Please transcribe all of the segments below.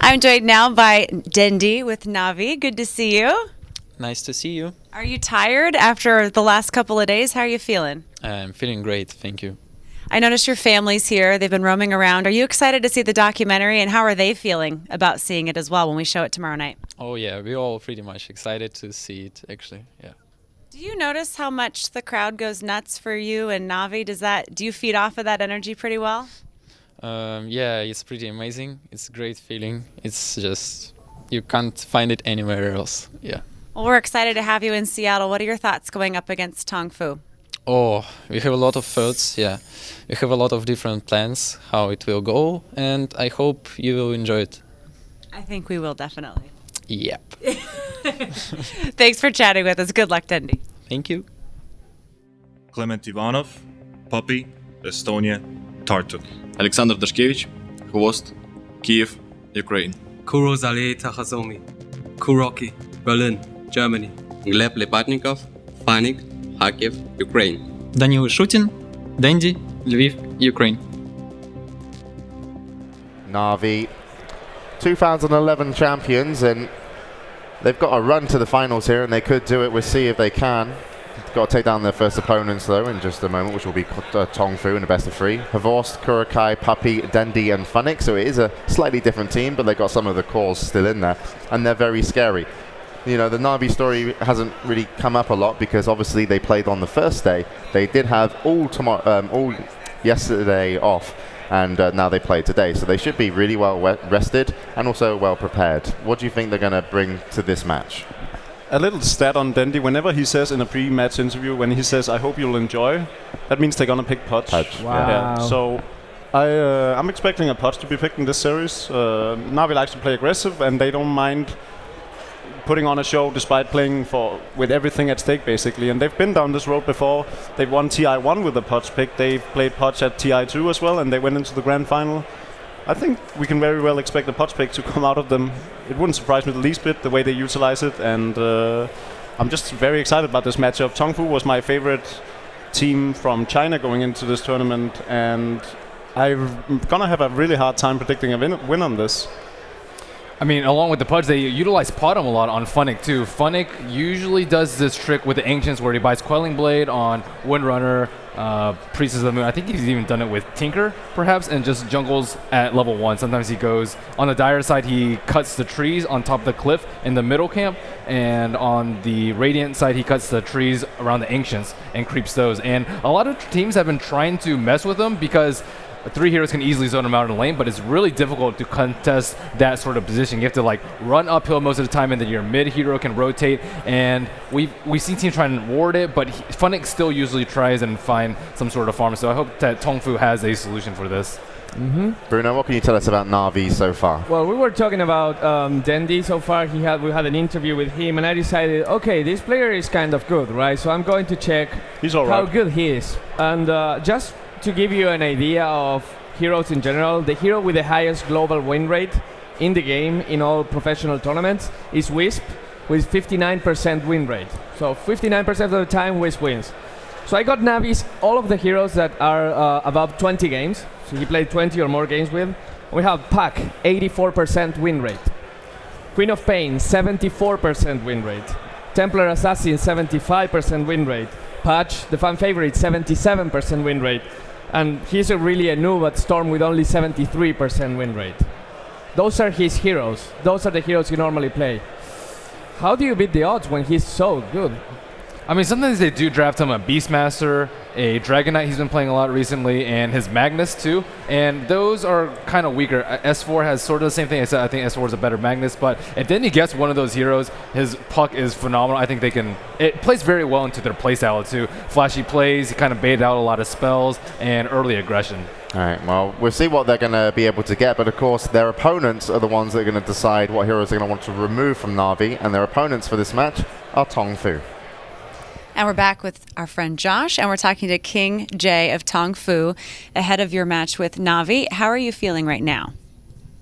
I'm joined now by Dendi with Navi. Good to see you. Nice to see you. Are you tired after the last couple of days? How are you feeling? I'm feeling great, thank you. I noticed your family's here. They've been roaming around. Are you excited to see the documentary, and how are they feeling about seeing it as well when we show it tomorrow night? Oh yeah, we're all pretty much excited to see it, actually, yeah. Do you notice how much the crowd goes nuts for you and Navi? Do you feed off of that energy pretty well? Yeah, it's pretty amazing. It's a great feeling. It's just, you can't find it anywhere else, yeah. Well, we're excited to have you in Seattle. What are your thoughts going up against TongFu? Oh, we have a lot of thoughts, yeah. We have a lot of different plans how it will go, and I hope you will enjoy it. I think we will, definitely. Yep. Thanks for chatting with us. Good luck, Dendi. Thank you. Clement Ivanov, Puppy, Estonia, Tartu. Alexander Dashkevich, Hvost, Kiev, Ukraine. Kurozale Takhazomi, Kuroki, Berlin, Germany. Gleb Lepatnikov, Fanik, Kharkiv, Ukraine. Данил Шутин, Денди, Lviv, Ukraine. Navi, 2011 champions, and they've got a run to the finals here, and they could do it. We'll see if they can. Got to take down their first opponents, though, in just a moment, which will be TongFu in the best of three. Hvorst, Kurokai, Puppy, Dendi, and Funnick. So it is a slightly different team, but they've got some of the cores still in there, and they're very scary. You know, the Navi story hasn't really come up a lot because obviously they played on the first day. They did have all yesterday off, and now they play today. So they should be really well rested and also well prepared. What do you think they're going to bring to this match? A little stat on Dendi, whenever he says in a pre-match interview, when he says, I hope you'll enjoy, that means they're going to pick Pudge. Wow. Yeah. So I'm expecting a Pudge to be picked in this series. Navi likes to play aggressive, and they don't mind putting on a show despite playing with everything at stake, basically. And they've been down this road before. They've won TI1 with a Pudge pick. They've played Pudge at TI2 as well, and they went into the grand final. I think we can very well expect the Pudge pick to come out of them. It wouldn't surprise me the least bit, the way they utilize it, and I'm just very excited about this matchup. TongFu was my favorite team from China going into this tournament, and I'm gonna have a really hard time predicting a win on this. I mean, along with the Pudge, they utilize Potom a lot on Funnick too. Funnick usually does this trick with the Ancients where he buys Quelling Blade on Windrunner, Priestess of the Moon. I think he's even done it with Tinker, perhaps, and just jungles at level 1. Sometimes he goes on the Dire side, he cuts the trees on top of the cliff in the middle camp, and on the Radiant side, he cuts the trees around the Ancients and creeps those. And a lot of teams have been trying to mess with him because 3 heroes can easily zone him out in the lane, but it's really difficult to contest that sort of position. You have to like run uphill most of the time, and then your mid hero can rotate. And we see teams trying to ward it, but Funnick still usually tries and find some sort of farm. So I hope that TongFu has a solution for this. Bruno, what can you tell us about Navi so far? Well, we were talking about Dendi so far. We had an interview with him, and I decided, okay, this player is kind of good, right? So I'm going to check how good he is. And just to give you an idea of heroes in general, the hero with the highest global win rate in the game in all professional tournaments is Wisp with 59% win rate. So 59% of the time Wisp wins. So I got Navi's all of the heroes that are above 20 games. So he played 20 or more games with. We have Puck, 84% win rate. Queen of Pain, 74% win rate. Templar Assassin, 75% win rate. Patch, the fan favorite, 77% win rate. And he's really a noob at Storm with only 73% win rate. Those are his heroes. Those are the heroes you normally play. How do you beat the odds when he's so good? I mean, sometimes they do draft him a Beastmaster, a Dragon Knight he's been playing a lot recently, and his Magnus too. And those are kind of weaker. S4 has sort of the same thing. I think S4 is a better Magnus, but if then he gets one of those heroes, his Puck is phenomenal. I think it plays very well into their playstyle too. Flashy plays, he kind of baited out a lot of spells, and early aggression. All right, well, we'll see what they're going to be able to get, but of course their opponents are the ones that are going to decide what heroes they're going to want to remove from Navi, and their opponents for this match are TongFu. And we're back with our friend Josh, and we're talking to King J of TongFu ahead of your match with Navi. How are you feeling right now?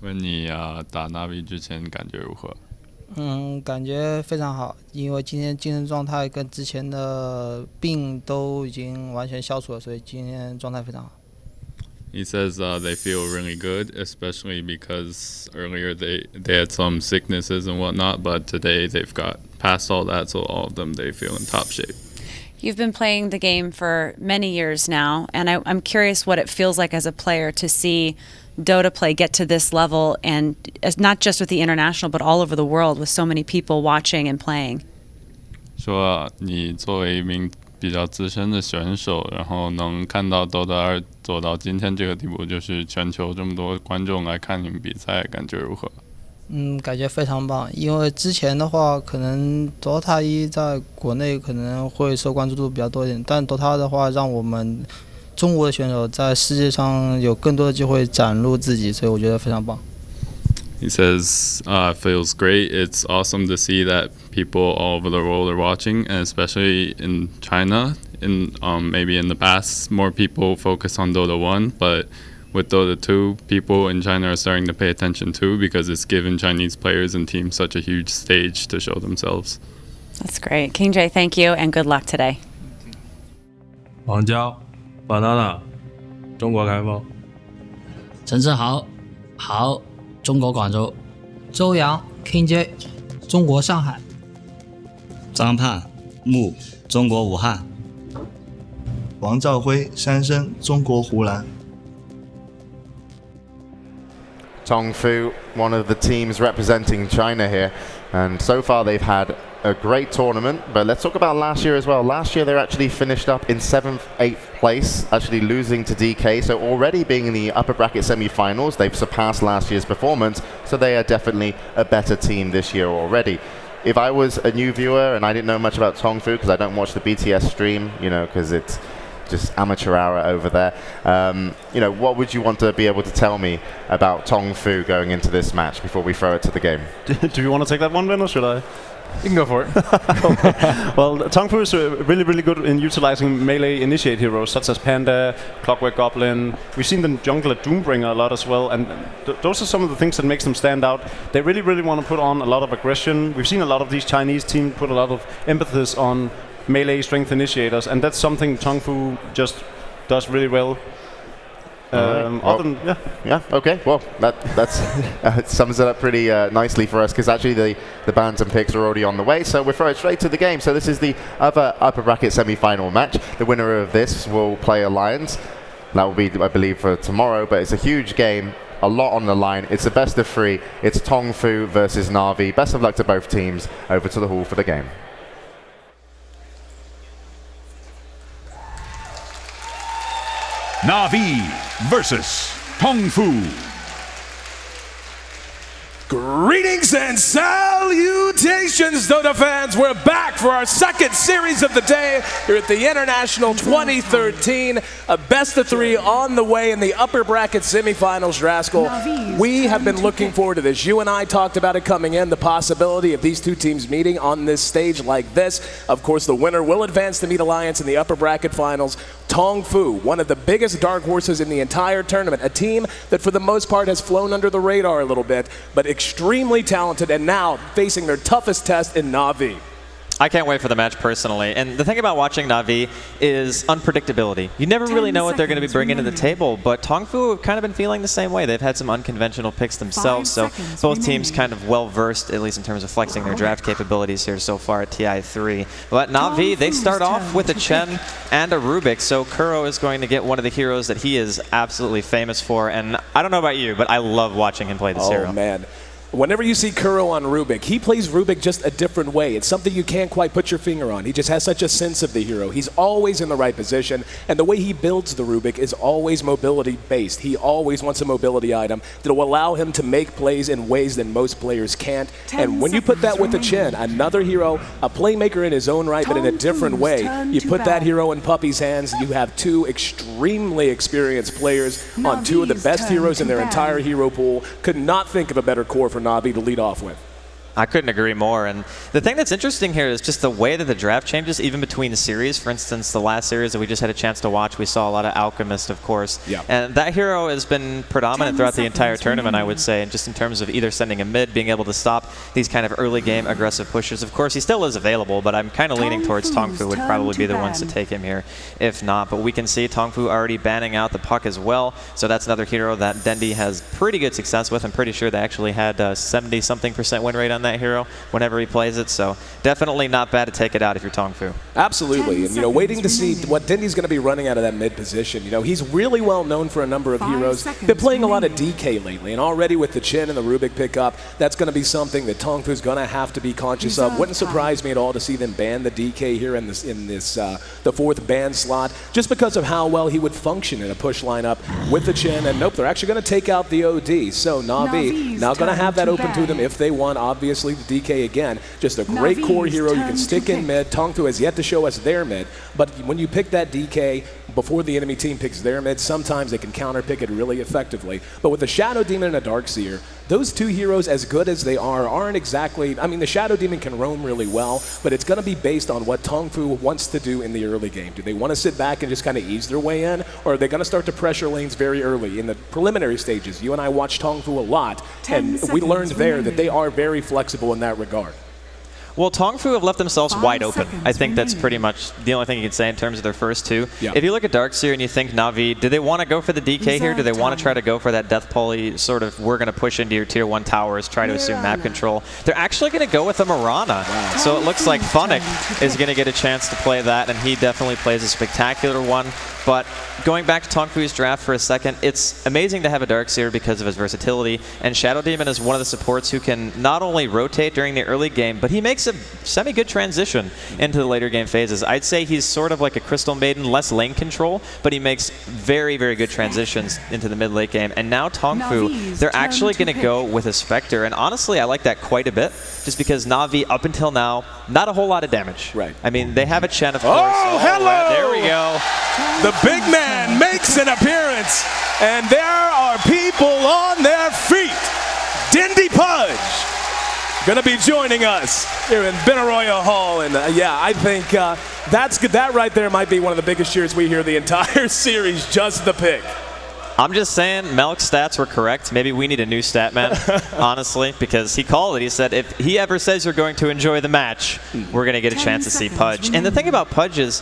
问你打 Navi 之前感觉如何？感觉非常好，因为今天精神状态跟之前的病都已经完全消除了，所以今天状态非常好。He says they feel really good, especially because earlier they had some sicknesses and whatnot, but today they've got past all that, so all of them, they feel in top shape. You've been playing the game for many years now, and I'm curious what it feels like as a player to see Dota play get to this level, and not just with the international, but all over the world with so many people watching and playing. 说你作为一名比较资深的选手，然后能看到 Dota 2做到今天这个地步，就是全球这么多观众来看你们比赛，感觉如何？感觉非常棒。因为之前的话，可能 Dota 1在国内可能会受关注度比较多一点，但 Dota 2的话，让我们中国的选手在世界上有更多的机会展露自己，所以我觉得非常棒。He says, feels great. It's awesome to see that people all over the world are watching, and especially in China. Maybe in the past, more people focus on Dota 1, but with Dota 2, people in China are starting to pay attention too, because it's given Chinese players and teams such a huge stage to show themselves. That's great. King Jae, thank you, and good luck today. 王娇 ，banana， 中国开封。陈志豪，好。中国广州，周洋 King J， 中国上海，张盼木，中国武汉，王兆辉山生，中国湖南。TongFu, one of the teams representing China here, and so far they've had a great tournament. But let's talk about last year as well. Last year they actually finished up in 7th, 8th place, actually losing to DK. So already being in the upper bracket semi-finals, they've surpassed last year's performance. So they are definitely a better team this year already. If I was a new viewer and I didn't know much about TongFu, because I don't watch the BTS stream, you know, because it's just amateur hour over there. You know, what would you want to be able to tell me about TongFu going into this match before we throw it to the game? Do you want to take that one, Ben, or should I? You can go for it. Okay. Well, TongFu is really, really good in utilizing melee initiate heroes such as Panda, Clockwork Goblin. We've seen them jungle at Doombringer a lot as well, and those are some of the things that makes them stand out. They really, really want to put on a lot of aggression. We've seen a lot of these Chinese teams put a lot of emphasis on melee strength initiators, and that's something TongFu just does really well. Okay. Well, that's sums it up pretty nicely for us, because actually the bans and picks are already on the way. So we're throwing straight to the game. So this is the other upper bracket semi-final match. The winner of this will play Alliance. That will be, I believe, for tomorrow. But it's a huge game. A lot on the line. It's a best of 3. It's TongFu versus Na'Vi. Best of luck to both teams. Over to the hall for the game. Na'Vi versus TongFu. Greetings and salutations, Dota fans. We're back for our second series of the day here at the International 2013. A best of 3 on the way in the upper bracket semifinals, Draskell. We have been looking forward to this. You and I talked about it coming in, the possibility of these two teams meeting on this stage like this. Of course, the winner will advance to meet Alliance in the upper bracket finals. TongFu, one of the biggest dark horses in the entire tournament, a team that for the most part has flown under the radar a little bit, but extremely talented, and now facing their toughest test in Na'Vi. I can't wait for the match personally. And the thing about watching Na'Vi is unpredictability. You never really know what they're going to be bringing to the table, but TongFu have kind of been feeling the same way. They've had some unconventional picks themselves, so both teams kind of well-versed, at least in terms of flexing their draft capabilities here so far at TI3. But Na'Vi, they start off with a Chen and a Rubik, so Kuro is going to get one of the heroes that he is absolutely famous for, and I don't know about you, but I love watching him play this hero. Oh, man. Whenever you see Kuro on Rubik, he plays Rubik just a different way. It's something you can't quite put your finger on. He just has such a sense of the hero. He's always in the right position, and the way he builds the Rubik is always mobility-based. He always wants a mobility item that will allow him to make plays in ways that most players can't. And when you put that with the Chen, another hero, a playmaker in his own right, but in a different way, you put that hero in Puppy's hands, you have two extremely experienced players on two of the best heroes in their entire hero pool. Could not think of a better core for Na'Vi to lead off with. I couldn't agree more. And the thing that's interesting here is just the way that the draft changes, even between the series. For instance, the last series that we just had a chance to watch, we saw a lot of Alchemist, of course. Yeah. And that hero has been predominant throughout the entire tournament, I would say, and just in terms of either sending a mid, being able to stop these kind of early game aggressive pushes. Of course, he still is available, but I'm kind of leaning towards TongFu would probably be the ones to take him here, if not. But we can see TongFu already banning out the puck as well, so that's another hero that Dendi has pretty good success with. I'm pretty sure they actually had 70-something% win rate on that hero whenever he plays it, so definitely not bad to take it out if you're TongFu. Absolutely, and waiting to see what Dendi's going to be running out of that mid position. He's really well known for a number of heroes. Been playing a lot of DK lately, and already with the Chen and the Rubik pickup, that's going to be something that TongFu's going to have to be conscious of. Wouldn't surprise me at all to see them ban the DK here in the fourth ban slot, just because of how well he would function in a push lineup with the Chen. And nope, they're actually going to take out the OD. So Na'Vi now going to have that open to them if they want. Obviously, the DK again, just a great core hero. You can stick in mid. TongFu has yet to show us their mid, but when you pick that DK before the enemy team picks their mid, sometimes they can counterpick it really effectively. But with a Shadow Demon and a Darkseer, those two heroes, as good as they are, aren't exactly... I mean, the Shadow Demon can roam really well, but it's going to be based on what TongFu wants to do in the early game. Do they want to sit back and just kind of ease their way in, or are they going to start to pressure lanes very early in the preliminary stages? You and I watched TongFu a lot, and we learned there that they are very flexible in that regard. Well, TongFu have left themselves wide open. I think that's pretty much the only thing you can say in terms of their first two. Yeah. If you look at Darkseer and you think Na'Vi, do they want to go for the DK here? Do they want to try to go for that Death Poly sort of, we're going to push into your tier 1 towers, try to assume map control? They're actually going to go with a Mirana. Wow. So it looks like Funnick is going to get a chance to play that, and he definitely plays a spectacular one. But going back to TongFu's draft for a second, it's amazing to have a Darkseer because of his versatility, and Shadow Demon is one of the supports who can not only rotate during the early game, but he makes a semi-good transition into the later game phases. I'd say he's sort of like a Crystal Maiden, less lane control, but he makes very, very good transitions into the mid-late game. And now TongFu, they're actually going to go with a Spectre, and honestly, I like that quite a bit, just because Na'Vi, up until now, not a whole lot of damage. Right. I mean, they have a Chen, of course. Oh, hello! There we go. The big man makes an appearance, and there are people on their feet. Dendi Pudge going to be joining us here in Benaroya Hall, and yeah, I think that's good. That right there might be one of the biggest cheers we hear the entire series, just the pick. I'm just saying, Melk's stats were correct. Maybe we need a new stat man, honestly, because he called it. He said, if he ever says you're going to enjoy the match, we're going to get a chance to see Pudge. And the thing about Pudge is,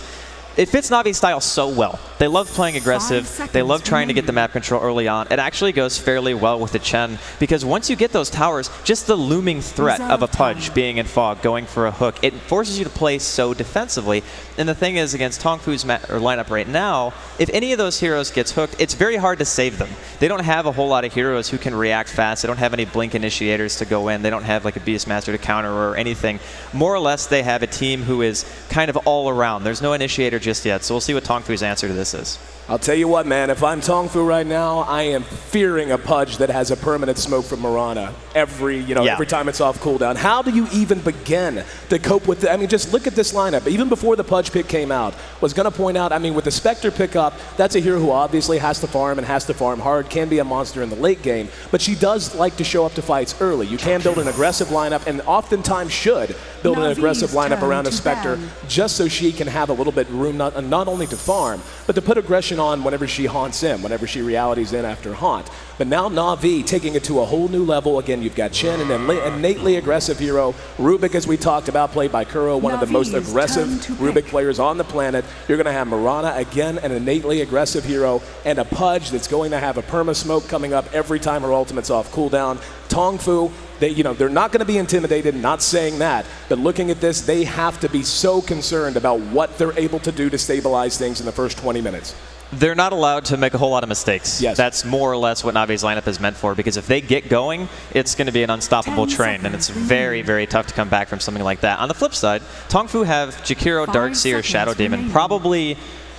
it fits Navi's style so well. They love playing aggressive. They love trying to get the map control early on. It actually goes fairly well with the Chen, because once you get those towers, just the looming threat of a Pudge being in fog, going for a hook, it forces you to play so defensively. And the thing is, against TongFu's lineup right now, if any of those heroes gets hooked, it's very hard to save them. They don't have a whole lot of heroes who can react fast. They don't have any blink initiators to go in. They don't have like a Beastmaster to counter or anything. More or less, they have a team who is kind of all around. There's no initiator just yet, so we'll see what TongFu's answer to this is. I'll tell you what, man, if I'm TongFu right now, I am fearing a Pudge that has a permanent smoke from Mirana every time it's off cooldown. How do you even begin to cope with it? I mean, just look at this lineup. Even before the Pudge pick came out, was going to point out, I mean, with the Spectre pickup, that's a hero who obviously has to farm and has to farm hard, can be a monster in the late game, but she does like to show up to fights early. You can build an aggressive lineup, and oftentimes should build an aggressive lineup around a Spectre, just so she can have a little bit of room, not only to farm, but to put aggression on whenever she haunts in, whenever she realities in after haunt. But now Na'Vi taking it to a whole new level. Again, you've got Chen, and an innately aggressive hero. Rubik, as we talked about, played by Kuro, one of the most aggressive Rubik players on the planet. You're going to have Mirana, again, an innately aggressive hero, and a Pudge that's going to have a perma-smoke coming up every time her ultimate's off cooldown. TongFu, they're not going to be intimidated, not saying that, but looking at this, they have to be so concerned about what they're able to do to stabilize things in the first 20 minutes. They're not allowed to make a whole lot of mistakes. Yes. That's more or less what Navi's lineup is meant for, because if they get going, it's going to be an unstoppable train, and it's very, very tough to come back from something like that. On the flip side, TongFu have Jakiro, Darkseer, Shadow Demon, probably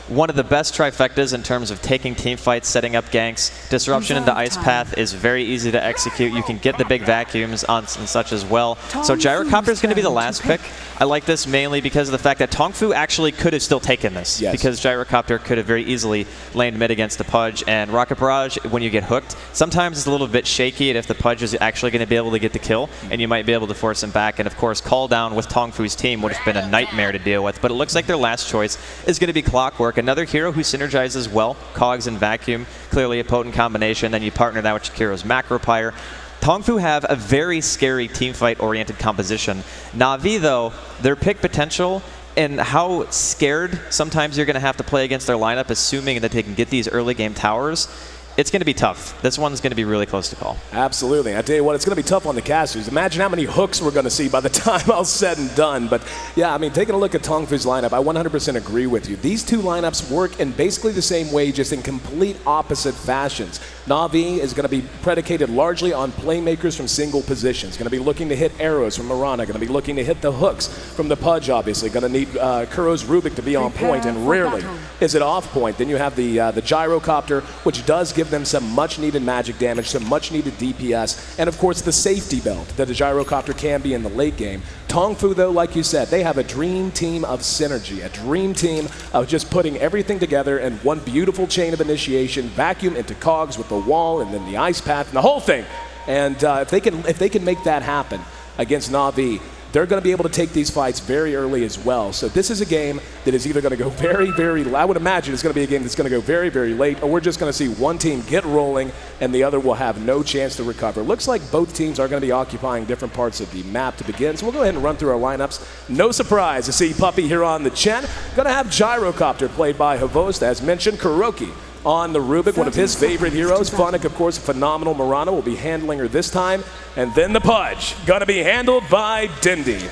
one of the best trifectas in terms of taking team fights, setting up ganks. Disruption into Ice Path is very easy to execute. You can get the big vacuums on and such as well. So Gyrocopter is going to be the last pick. I like this mainly because of the fact that TongFu actually could have still taken this. Yes. Because Gyrocopter could have very easily laned mid against the Pudge. And Rocket Barrage, when you get hooked, sometimes it's a little bit shaky if the Pudge is actually going to be able to get the kill, and you might be able to force him back. And of course, Call Down with TongFu's team would have been a nightmare to deal with. But it looks like their last choice is going to be Clockwork, another hero who synergizes well. Cogs and Vacuum, clearly a potent combination. Then you partner that with Shakiro's Macropyre. TongFu have a very scary teamfight-oriented composition. Na'Vi, though, their pick potential and how scared sometimes you're going to have to play against their lineup, assuming that they can get these early game towers, it's going to be tough. This one's going to be really close to call. Absolutely. I tell you what, it's going to be tough on the casters. Imagine how many hooks we're going to see by the time all's said and done. But yeah, I mean, taking a look at TongFu's lineup, I 100% agree with you. These two lineups work in basically the same way, just in complete opposite fashions. Na'Vi is going to be predicated largely on playmakers from single positions. Going to be looking to hit arrows from Mirana. Going to be looking to hit the hooks from the Pudge, obviously. Going to need Kuro's Rubik to be on point, and rarely is it off point. Then you have the Gyrocopter, which does give them some much-needed magic damage, some much-needed DPS, and of course the safety belt that the Gyrocopter can be in the late game. TongFu, though, like you said, they have a dream team of synergy, a dream team of just putting everything together in one beautiful chain of initiation, vacuum into Cogs with the wall and then the Ice Path and the whole thing. And if they can make that happen against Na'Vi, they're going to be able to take these fights very early as well. So this is a game that is either going to go very, very, I would imagine it's going to be a game that's going to go very, very late, or we're just going to see one team get rolling and the other will have no chance to recover. Looks like both teams are going to be occupying different parts of the map to begin. So we'll go ahead and run through our lineups. No surprise to see Puppey here on the Chen. Going to have Gyrocopter played by Havost, as mentioned. Kuroki on the Rubik, one of his favorite heroes. Funnick, of course, a phenomenal Mirana, will be handling her this time. And then the Pudge, going to be handled by Dindy.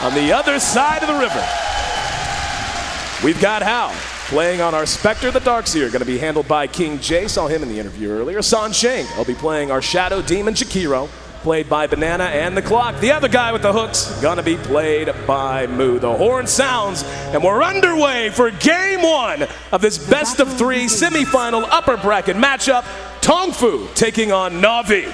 On the other side of the river, we've got Hao playing on our Spectre the Darkseer, going to be handled by King J. Saw him in the interview earlier. San Sheng will be playing our Shadow Demon Shakiro, played by Banana and the Clock. The other guy with the hooks, gonna be played by Moo. The horn sounds, and we're underway for game one of this best of three semifinal upper bracket matchup. TongFu taking on Na'Vi.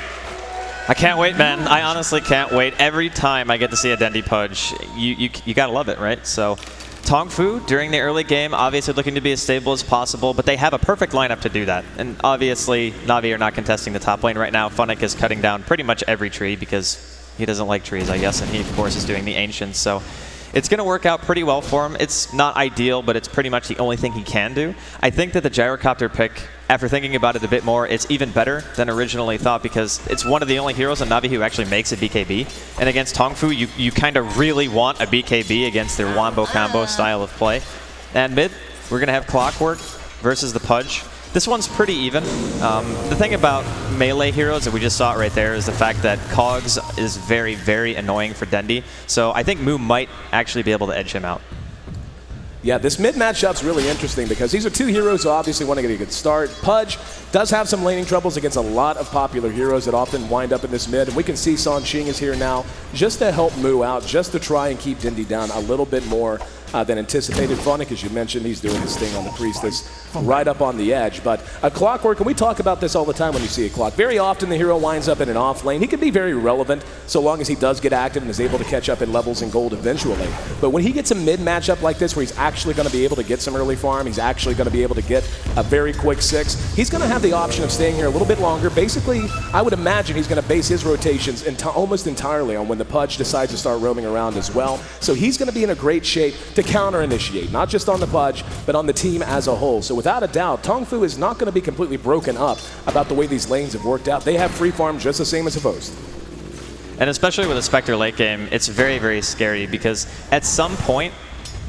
I can't wait, man. I honestly can't wait. Every time I get to see a Dendy Pudge, you gotta love it, right? So TongFu, during the early game, obviously looking to be as stable as possible, but they have a perfect lineup to do that. And obviously, Na'Vi are not contesting the top lane right now. Funnick is cutting down pretty much every tree because he doesn't like trees, I guess, and he, of course, is doing the Ancients. So it's going to work out pretty well for him. It's not ideal, but it's pretty much the only thing he can do. I think that the Gyrocopter pick, after thinking about it a bit more, it's even better than originally thought because it's one of the only heroes in Na'Vi who actually makes a BKB. And against TongFu, you kind of really want a BKB against their Wombo combo style of play. And mid, we're going to have Clockwork versus the Pudge. This one's pretty even. The thing about melee heroes, that we just saw it right there, is the fact that Cogs is very, very annoying for Dendy. So I think Moo might actually be able to edge him out. Yeah, this mid matchup's really interesting because these are two heroes who obviously want to get a good start. Pudge does have some laning troubles against a lot of popular heroes that often wind up in this mid, and we can see San Sheng is here now just to help Moo out, just to try and keep Dindy down a little bit more than anticipated. Funnick, as you mentioned, he's doing his thing on the Priestess right up on the edge. But a Clockwork, and we talk about this all the time when you see a Clock, very often the hero winds up in an off lane. He can be very relevant so long as he does get active and is able to catch up in levels and gold eventually. But when he gets a mid matchup like this where he's actually going to be able to get some early farm, he's actually going to be able to get a very quick 6, he's going to have the option of staying here a little bit longer. Basically, I would imagine he's going to base his rotations almost entirely on when the Pudge decides to start roaming around as well. So he's going to be in a great shape to counter-initiate, not just on the Pudge, but on the team as a whole. So without a doubt, TongFu is not going to be completely broken up about the way these lanes have worked out. They have free farm just the same as Havost. And especially with a Spectre late game, it's very, very scary because at some point,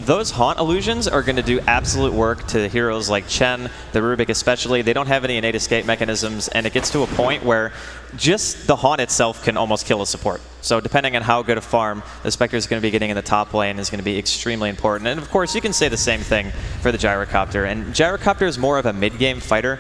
those Haunt illusions are going to do absolute work to heroes like Chen, the Rubik especially. They don't have any innate escape mechanisms, and it gets to a point where just the Haunt itself can almost kill a support. So depending on how good a farm the Spectre is going to be getting in the top lane is going to be extremely important. And of course, you can say the same thing for the Gyrocopter. And Gyrocopter is more of a mid-game fighter.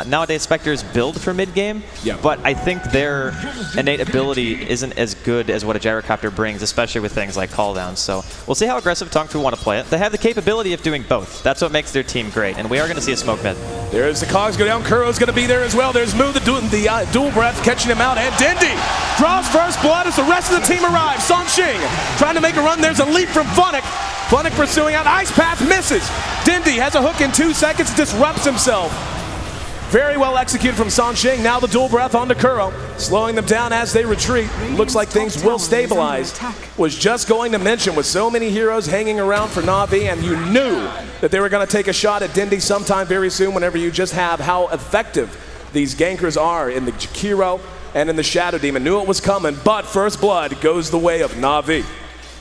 Nowadays, Spectres build for mid-game, but I think their innate ability isn't as good as what a Gyrocopter brings, especially with things like cooldowns. So we'll see how aggressive TongFu want to play it. They have the capability of doing both. That's what makes their team great. And we are going to see a smoke mid. There's the cogs go down. Kuro's going to be there as well. There's Mu, the dual breath, catching him out. And Dindy draws first blood as the rest of the team arrives. Sanxing trying to make a run. There's a leap from Funnick. Funnick pursuing out. Ice Path misses. Dindy has a hook in 2 seconds, disrupts himself. Very well executed from Sanxing. Now the dual breath onto Kuro, slowing them down as they retreat. Looks like things will stabilize. Was just going to mention, with so many heroes hanging around for Na'Vi, and you knew that they were going to take a shot at Dindy sometime very soon whenever you just have how effective these gankers are in the Jakiro and in the Shadow Demon. Knew it was coming, but first blood goes the way of Na'Vi.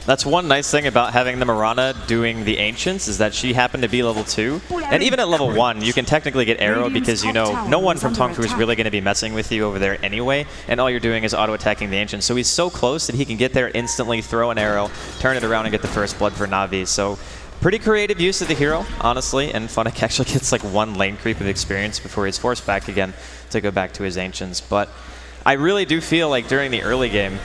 That's one nice thing about having the Mirana doing the Ancients, is that she happened to be level 2. And even at level 1, you can technically get arrow because you know no one from TongFu is really going to be messing with you over there anyway, and all you're doing is auto-attacking the Ancients. So he's so close that he can get there instantly, throw an arrow, turn it around, and get the first blood for Na'Vi. So pretty creative use of the hero, honestly, and Funnick actually gets like 1 lane creep of experience before he's forced back again to go back to his Ancients. But I really do feel like during the early game,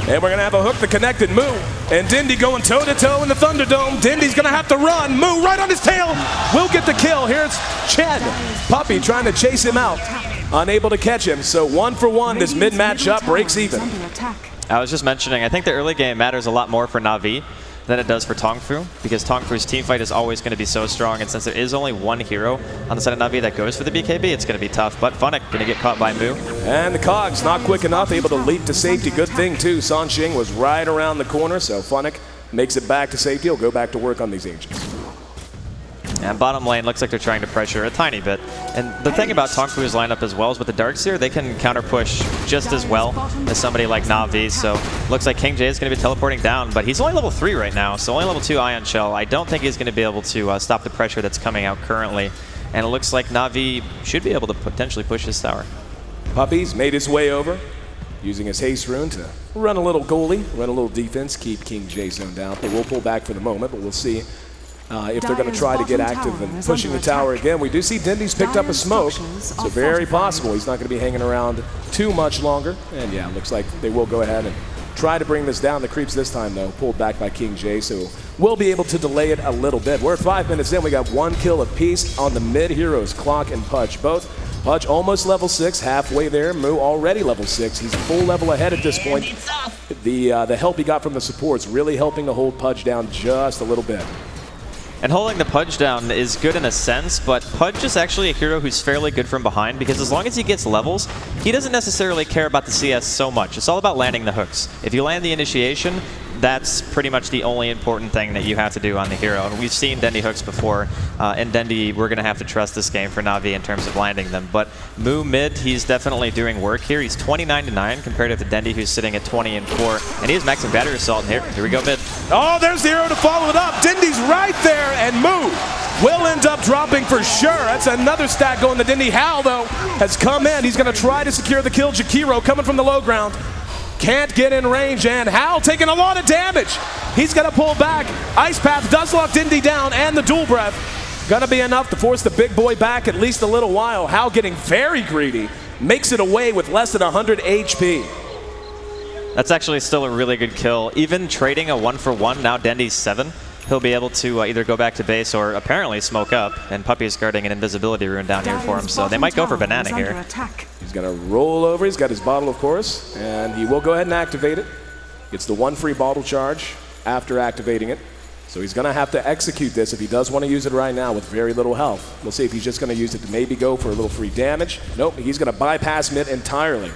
and we're going to have a hook that connected Mu. And Dindy going toe-to-toe in the Thunderdome. Dindy's going to have to run. Mu right on his tail. Will get the kill. Here's Chen. Puppey trying to chase him out. Unable to catch him. So 1 for 1. This mid-matchup breaks even. I was just mentioning, I think the early game matters a lot more for Na'Vi than it does for TongFu, because TongFu's team fight is always going to be so strong, and since there is only 1 hero on the side of Na'Vi that goes for the BKB, it's going to be tough. But Funnick going to get caught by Mu. And the cogs not quick enough, able to leap to safety. Good thing too, Sanxing was right around the corner, so Funnick makes it back to safety. He'll go back to work on these Ancients. And bottom lane looks like they're trying to pressure a tiny bit. And the thing about TongFu's lineup as well is with the Darkseer, they can counter push just as well as somebody like Na'Vi. So looks like King J is going to be teleporting down, but he's only level 3 right now, so only level 2 Ion Shell. I don't think he's going to be able to stop the pressure that's coming out currently. And it looks like Na'Vi should be able to potentially push his tower. Puppey's made his way over, using his haste rune to run a little goalie, run a little defense, keep King J zoned out. But we'll pull back for the moment, but we'll see if they're going to try to get active and pushing the tower again. We do see Dindy's picked up a smoke, so very possible he's not going to be hanging around too much longer. And yeah, looks like they will go ahead and try to bring this down. The creeps this time, though, pulled back by King J, so we'll be able to delay it a little bit. We're at 5 minutes in. We got 1 kill apiece on the mid heroes, Clock and Pudge. Both Pudge almost level 6, halfway there. Mu already level 6. He's a full level ahead at this point. The help he got from the supports really helping to hold Pudge down just a little bit. And holding the Pudge down is good in a sense, but Pudge is actually a hero who's fairly good from behind, because as long as he gets levels, he doesn't necessarily care about the CS so much. It's all about landing the hooks. If you land the initiation, that's pretty much the only important thing that you have to do on the hero. And we've seen Dendy hooks before, and Dendy, we're going to have to trust this game for Na'Vi in terms of landing them. But Mu mid, he's definitely doing work here. He's 29-9 compared to Dendy, who's sitting at 20-4, and he is maxing battery assault in here. Here we go mid. Oh, there's the arrow to follow it up. Dindy's right there, and Mu will end up dropping for sure. That's another stack going to Dindy. Hal, though, has come in. He's going to try to secure the kill. Jakiro coming from the low ground. Can't get in range, and Hal taking a lot of damage. He's going to pull back. Ice Path does lock Dindy down, and the dual breath gonna be enough to force the big boy back at least a little while. Hal getting very greedy, makes it away with less than 100 HP. That's actually still a really good kill. Even trading a 1-for-1, now Dendy's 7. He'll be able to either go back to base or apparently smoke up, and Puppey's guarding an invisibility rune down here for him, so they might go for banana here. He's gonna roll over, he's got his bottle of course, and he will go ahead and activate it. Gets the 1 free bottle charge after activating it. So he's gonna have to execute this if he does want to use it right now with very little health. We'll see if he's just gonna use it to maybe go for a little free damage. Nope, he's gonna bypass mid entirely.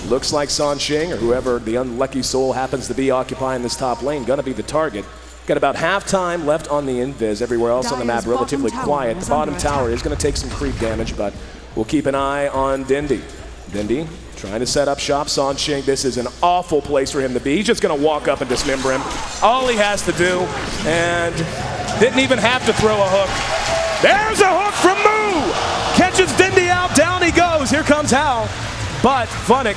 Looks like Sanxing, or whoever the unlucky soul happens to be occupying this top lane, gonna be the target. Got about half time left on the invis. Everywhere else on the map relatively quiet. The bottom tower is going to take some creep damage, but we'll keep an eye on Dindy. Dindy trying to set up shop. Sanxing, this is an awful place for him to be. He's just going to walk up and dismember him. All he has to do, and didn't even have to throw a hook. There's a hook from Mu! Catches Dindy out, down he goes. Here comes Hal, but Funnick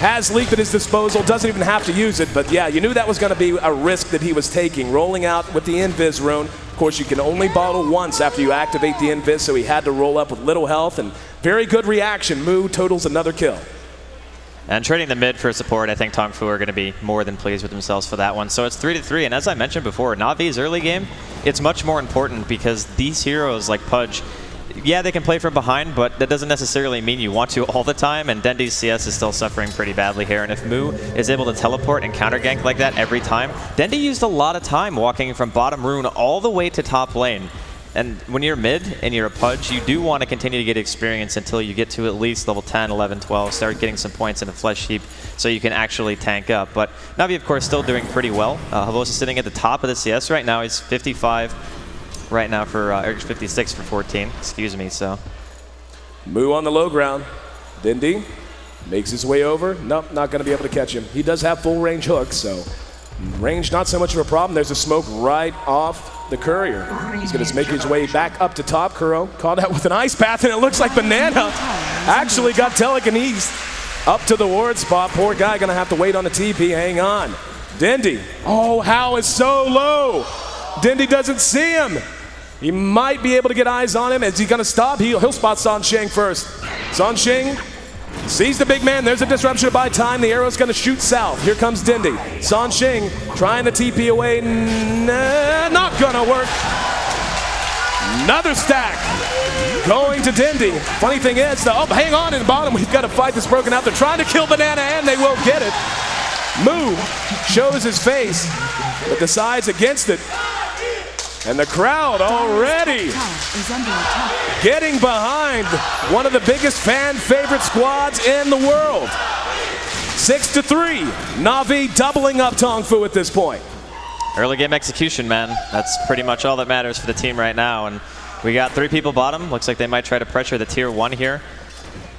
has leap at his disposal, doesn't even have to use it, but yeah, you knew that was going to be a risk that he was taking, rolling out with the Invis rune. Of course, you can only bottle once after you activate the Invis, so he had to roll up with little health, and very good reaction. Mu totals another kill. And trading the mid for support, I think TongFu are going to be more than pleased with themselves for that one. So it's 3-3, and as I mentioned before, Navi's early game, it's much more important because these heroes like Pudge, yeah, they can play from behind, but that doesn't necessarily mean you want to all the time, and Dendi's CS is still suffering pretty badly here, and if Mu is able to teleport and counter gank like that every time, Dendi used a lot of time walking from bottom rune all the way to top lane. And when you're mid and you're a Pudge, you do want to continue to get experience until you get to at least level 10, 11, 12, start getting some points in the Flesh Heap so you can actually tank up. But Navi, of course, still doing pretty well. Havos is sitting at the top of the CS right now. He's 55 right now for, or 56 for 14, excuse me, so. Mu on the low ground. Dendi makes his way over. Nope, not going to be able to catch him. He does have full range hooks, so range not so much of a problem. There's a smoke right off the courier. He's going to make his way back up to top. Kuro caught out with an ice path, and it looks like Banana actually got telekinesis up to the ward spot. Poor guy going to have to wait on the TP. Hang on. Dendi. Oh, Hao is so low. Dendi doesn't see him. He might be able to get eyes on him. Is he going to stop? He'll spot Sansheng first. Sansheng sees the big man. There's a disruption to buy time. The arrow's going to shoot south. Here comes Dendi. Sansheng trying to TP away. Not going to work. Another stack going to Dendi. Funny thing is, hang on in the bottom. We've got a fight that's broken out. They're trying to kill Banana, and they will get it. Mu shows his face, but decides against it. And the crowd already getting behind one of the biggest fan favorite squads in the world. 6-3, Navi doubling up TongFu at this point. Early game execution, man. That's pretty much all that matters for the team right now. And we got 3 people bottom. Looks like they might try to pressure the tier 1 here.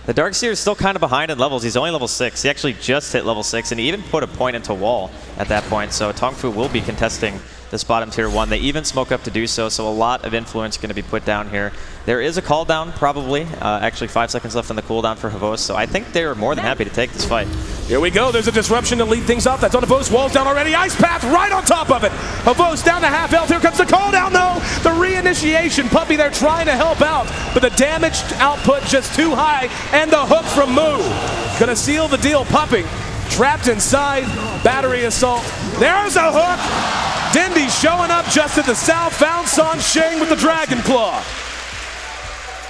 The Darkseer is still kind of behind in levels. He's only level 6. He actually just hit level 6, and he even put a point into wall at that point. So TongFu will be contesting this bottom tier 1. They even smoke up to do so, so a lot of influence going to be put down here. There is a call down, probably. Actually, 5 seconds left on the cooldown for Havos, so I think they're more than happy to take this fight. Here we go. There's a disruption to lead things off. That's on Havos. Walls down already. Ice Path right on top of it. Havos down to half health. Here comes the call down, though. The reinitiation. Puppy there trying to help out, but the damage output just too high, and the hook from Mu. Gonna seal the deal. Puppy trapped inside. Battery assault. There's a hook. Dendi showing up just at the south. Found Sansheng with the Dragon Claw.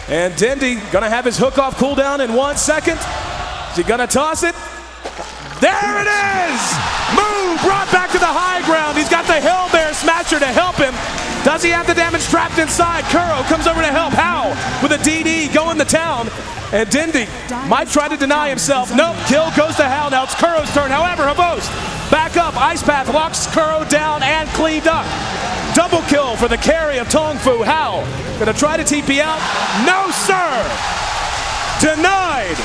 And Dendi gonna have his hook off cooldown in 1 second. Is he gonna toss it? There it is! Mu brought back to the high ground. He's got the Hell Bear Smasher to help him. Does he have the damage trapped inside? Kuro comes over to help. Hao with a DD going to town. And Dendi might try to deny himself. Nope, kill goes to Hao. Now it's Kuro's turn. However, Havos back up. Ice Path locks Kuro down and cleaned up. Double kill for the carry of TongFu. Hao gonna try to TP out. No, sir! Denied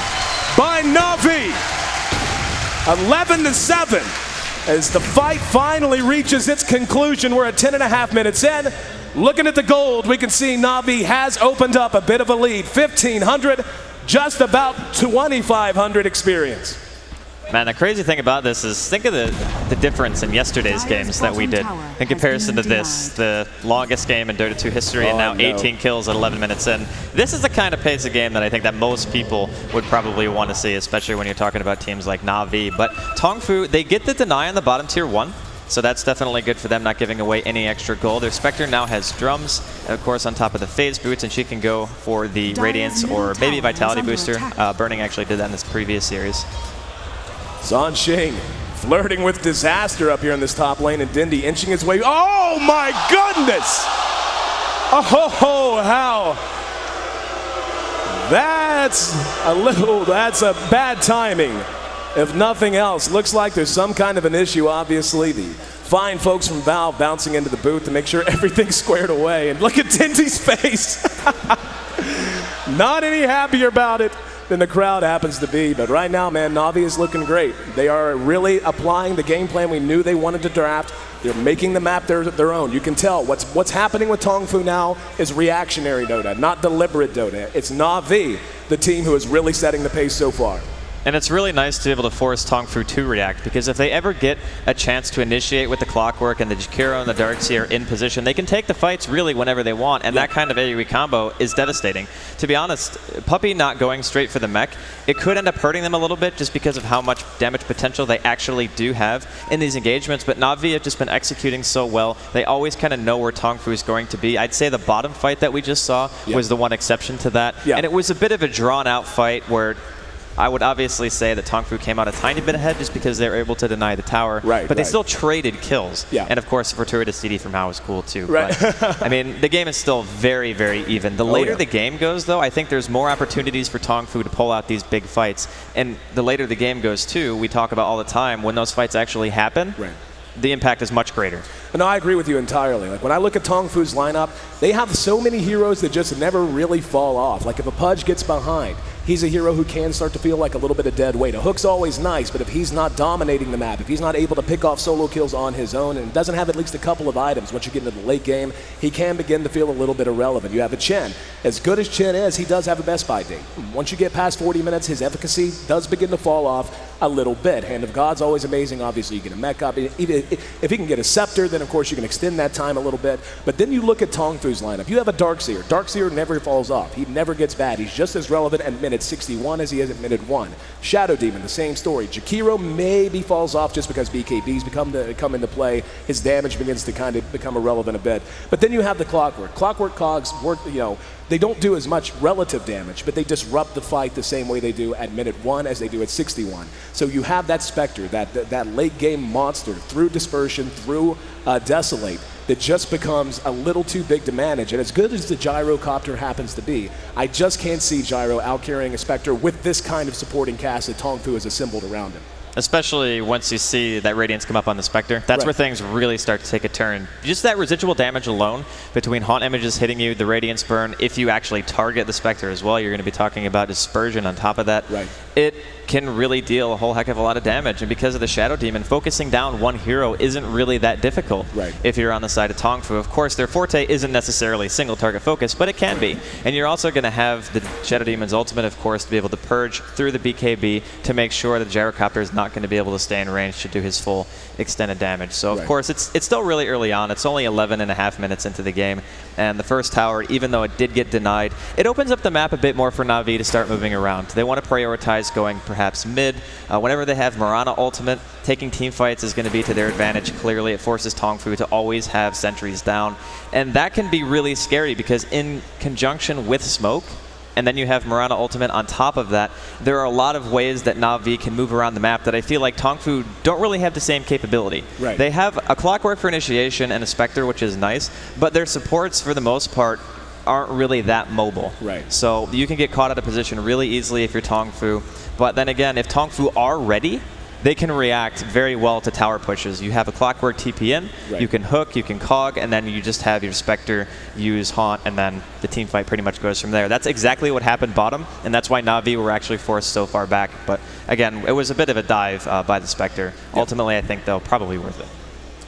by Navi. 11-7 as the fight finally reaches its conclusion. We're at 10.5 minutes in. Looking at the gold, we can see Navi has opened up a bit of a lead. 1,500, just about 2,500 experience. Man, the crazy thing about this is think of the difference in yesterday's games that we did in comparison to this, the longest game in Dota 2 history, and now 18 kills at 11 minutes in. This is the kind of pace of game that I think that most people would probably want to see, especially when you're talking about teams like Navi. But TongFu, they get the deny on the bottom tier 1. So that's definitely good for them, not giving away any extra gold. Their Spectre now has drums, and of course on top of the phase boots, and she can go for the Radiance or maybe Vitality booster. Burning actually did that in this previous series. Sansheng flirting with disaster up here in this top lane, and Dendi inching his way. Oh my goodness! Oh, how? That's a bad timing. If nothing else, looks like there's some kind of an issue, obviously. The fine folks from Valve bouncing into the booth to make sure everything's squared away. And look at Dendi's face. Not any happier about it than the crowd happens to be. But right now, man, Navi is looking great. They are really applying the game plan we knew they wanted to draft. They're making the map their own. You can tell what's happening with TongFu now is reactionary Dota, not deliberate Dota. It's Navi, the team who is really setting the pace so far. And it's really nice to be able to force TongFu to react, because if they ever get a chance to initiate with the Clockwork and the Jakiro and the Darkseer in position, they can take the fights really whenever they want, and that kind of AoE combo is devastating. To be honest, Puppey not going straight for the mech, it could end up hurting them a little bit just because of how much damage potential they actually do have in these engagements, but Na'Vi have just been executing so well. They always kind of know where TongFu is going to be. I'd say the bottom fight that we just saw was the one exception to that, and it was a bit of a drawn-out fight where I would obviously say that TongFu came out a tiny bit ahead just because they were able to deny the tower. But they still traded kills. And of course, fortuitous CD from Hao was cool too. But, I mean, the game is still very, very even. The later the game goes, though, I think there's more opportunities for TongFu to pull out these big fights. And the later the game goes, too, we talk about all the time, when those fights actually happen, the impact is much greater. No, I agree with you entirely. Like, when I look at TongFu's lineup, they have so many heroes that just never really fall off. Like, if a Pudge gets behind, he's a hero who can start to feel like a little bit of dead weight. A Hook's always nice, but if he's not dominating the map, if he's not able to pick off solo kills on his own and doesn't have at least a couple of items, once you get into the late game, he can begin to feel a little bit irrelevant. You have a Chen. As good as Chen is, he does have a best buy date. Once you get past 40 minutes, his efficacy does begin to fall off a little bit. Hand of God's always amazing. Obviously, you get a mech up. If he can get a Scepter, then of course you can extend that time a little bit. But then you look at TongFu's lineup. You have a Darkseer. Darkseer never falls off. He never gets bad. He's just as relevant at minute 61 as he is at minute 1. Shadow Demon, the same story. Jakiro maybe falls off just because BKBs come into play. His damage begins to kind of become irrelevant a bit. But then you have the Clockwork. Clockwork cogs work, they don't do as much relative damage, but they disrupt the fight the same way they do at minute 1 as they do at 61. So you have that Spectre, that late game monster through Dispersion, through Desolate, that just becomes a little too big to manage. And as good as the Gyrocopter happens to be, I just can't see Gyro out-carrying a Spectre with this kind of supporting cast that TongFu has assembled around him. Especially once you see that Radiance come up on the Spectre. That's where things really start to take a turn. Just that residual damage alone, between Haunt Images hitting you, the Radiance burn, if you actually target the Spectre as well, you're going to be talking about Dispersion on top of that. It can really deal a whole heck of a lot of damage. And because of the Shadow Demon, focusing down one hero isn't really that difficult if you're on the side of TongFu. Of course, their forte isn't necessarily single target focus, but it can be. And you're also going to have the Shadow Demon's ultimate, of course, to be able to purge through the BKB to make sure that the Gyrocopter is not going to be able to stay in range to do his full extended damage. So, of course, it's still really early on. It's only 11.5 minutes into the game. And the first tower, even though it did get denied, it opens up the map a bit more for Na'Vi to start moving around. They want to prioritize going perhaps mid. Whenever they have Mirana ultimate, taking team fights is going to be to their advantage. Clearly, it forces TongFu to always have sentries down. And that can be really scary because in conjunction with Smoke, and then you have Mirana ultimate on top of that, there are a lot of ways that Na'Vi can move around the map that I feel like TongFu don't really have the same capability. They have a Clockwork for initiation and a Spectre, which is nice, but their supports, for the most part, aren't really that mobile. So you can get caught out of position really easily if you're TongFu. But then again, if TongFu are ready, they can react very well to tower pushes. You have a Clockwork TP in, you can hook, you can cog, and then you just have your Spectre use Haunt, and then the team fight pretty much goes from there. That's exactly what happened bottom, and that's why Na'Vi were actually forced so far back. But again, it was a bit of a dive by the Spectre. Ultimately, I think they'll probably worth it.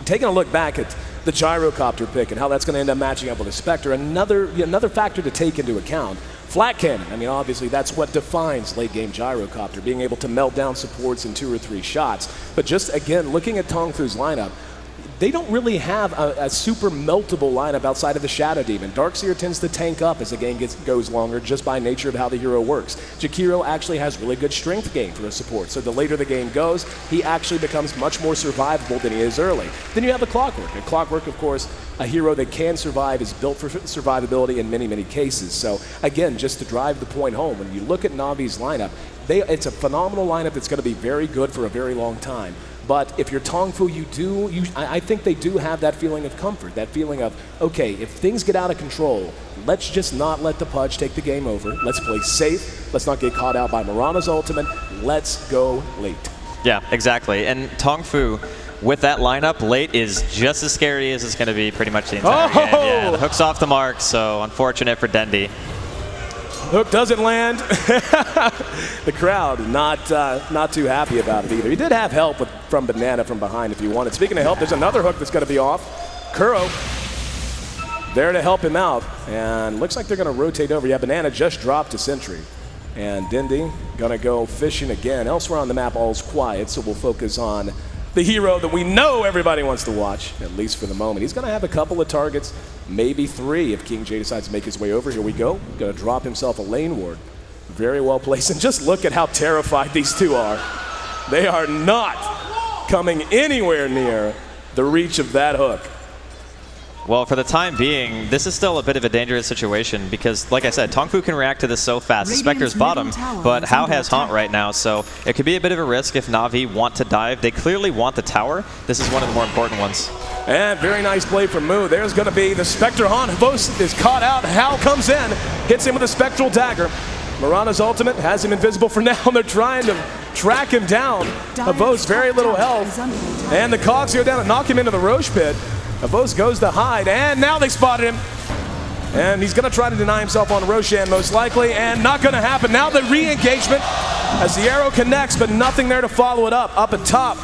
Taking a look back at the Gyrocopter pick and how that's going to end up matching up with a Spectre, another factor to take into account. Flat Cannon, I mean, obviously that's what defines late-game Gyrocopter, being able to melt down supports in 2 or 3 shots. But just, again, looking at TongFu's lineup, they don't really have a super meltable lineup outside of the Shadow Demon. Darkseer tends to tank up as the game goes longer just by nature of how the hero works. Jakiro actually has really good strength gain for a support, so the later the game goes, he actually becomes much more survivable than he is early. Then you have the Clockwork. And Clockwork, of course, a hero that can survive, is built for survivability in many, many cases. So again, just to drive the point home, when you look at Na'Vi's lineup, it's a phenomenal lineup that's going to be very good for a very long time. But if you're TongFu, I think they do have that feeling of comfort, that feeling of, okay, if things get out of control, let's just not let the Pudge take the game over. Let's play safe. Let's not get caught out by Mirana's ultimate. Let's go late. Yeah, exactly. And TongFu, with that lineup, late is just as scary as it's going to be pretty much the entire game. Yeah, the hook's off the mark, so unfortunate for Dendi. Hook doesn't land. The crowd not too happy about it either. He did have help from Banana from behind if you wanted. Speaking of help, there's another hook that's going to be off. Kuro there to help him out. And looks like they're going to rotate over. Yeah, Banana just dropped a sentry. And Dindy gonna go fishing again. Elsewhere on the map, all's quiet, so we'll focus on the hero that we know everybody wants to watch, at least for the moment. He's gonna have a couple of targets, maybe 3 if King J decides to make his way over. Here we go. Gonna drop himself a lane ward. Very well placed, and just look at how terrified these two are. They are not coming anywhere near the reach of that hook. Well, for the time being, this is still a bit of a dangerous situation because, like I said, TongFu can react to this so fast. The Spectre's bottom, but Hao has Haunt right now, so it could be a bit of a risk if Na'Vi want to dive. They clearly want the tower. This is one of the more important ones. And very nice play from Mu. There's going to be the Spectre Haunt. Havos is caught out. Hao comes in, hits him with a Spectral Dagger. Mirana's ultimate has him invisible for now, and they're trying to track him down. Havos, very little health. And the Cogs go down and knock him into the Roche pit. Havos goes to hide, and now they spotted him. And he's going to try to deny himself on Roshan, most likely, and not going to happen. Now the re-engagement as the arrow connects, but nothing there to follow it up. Up at top,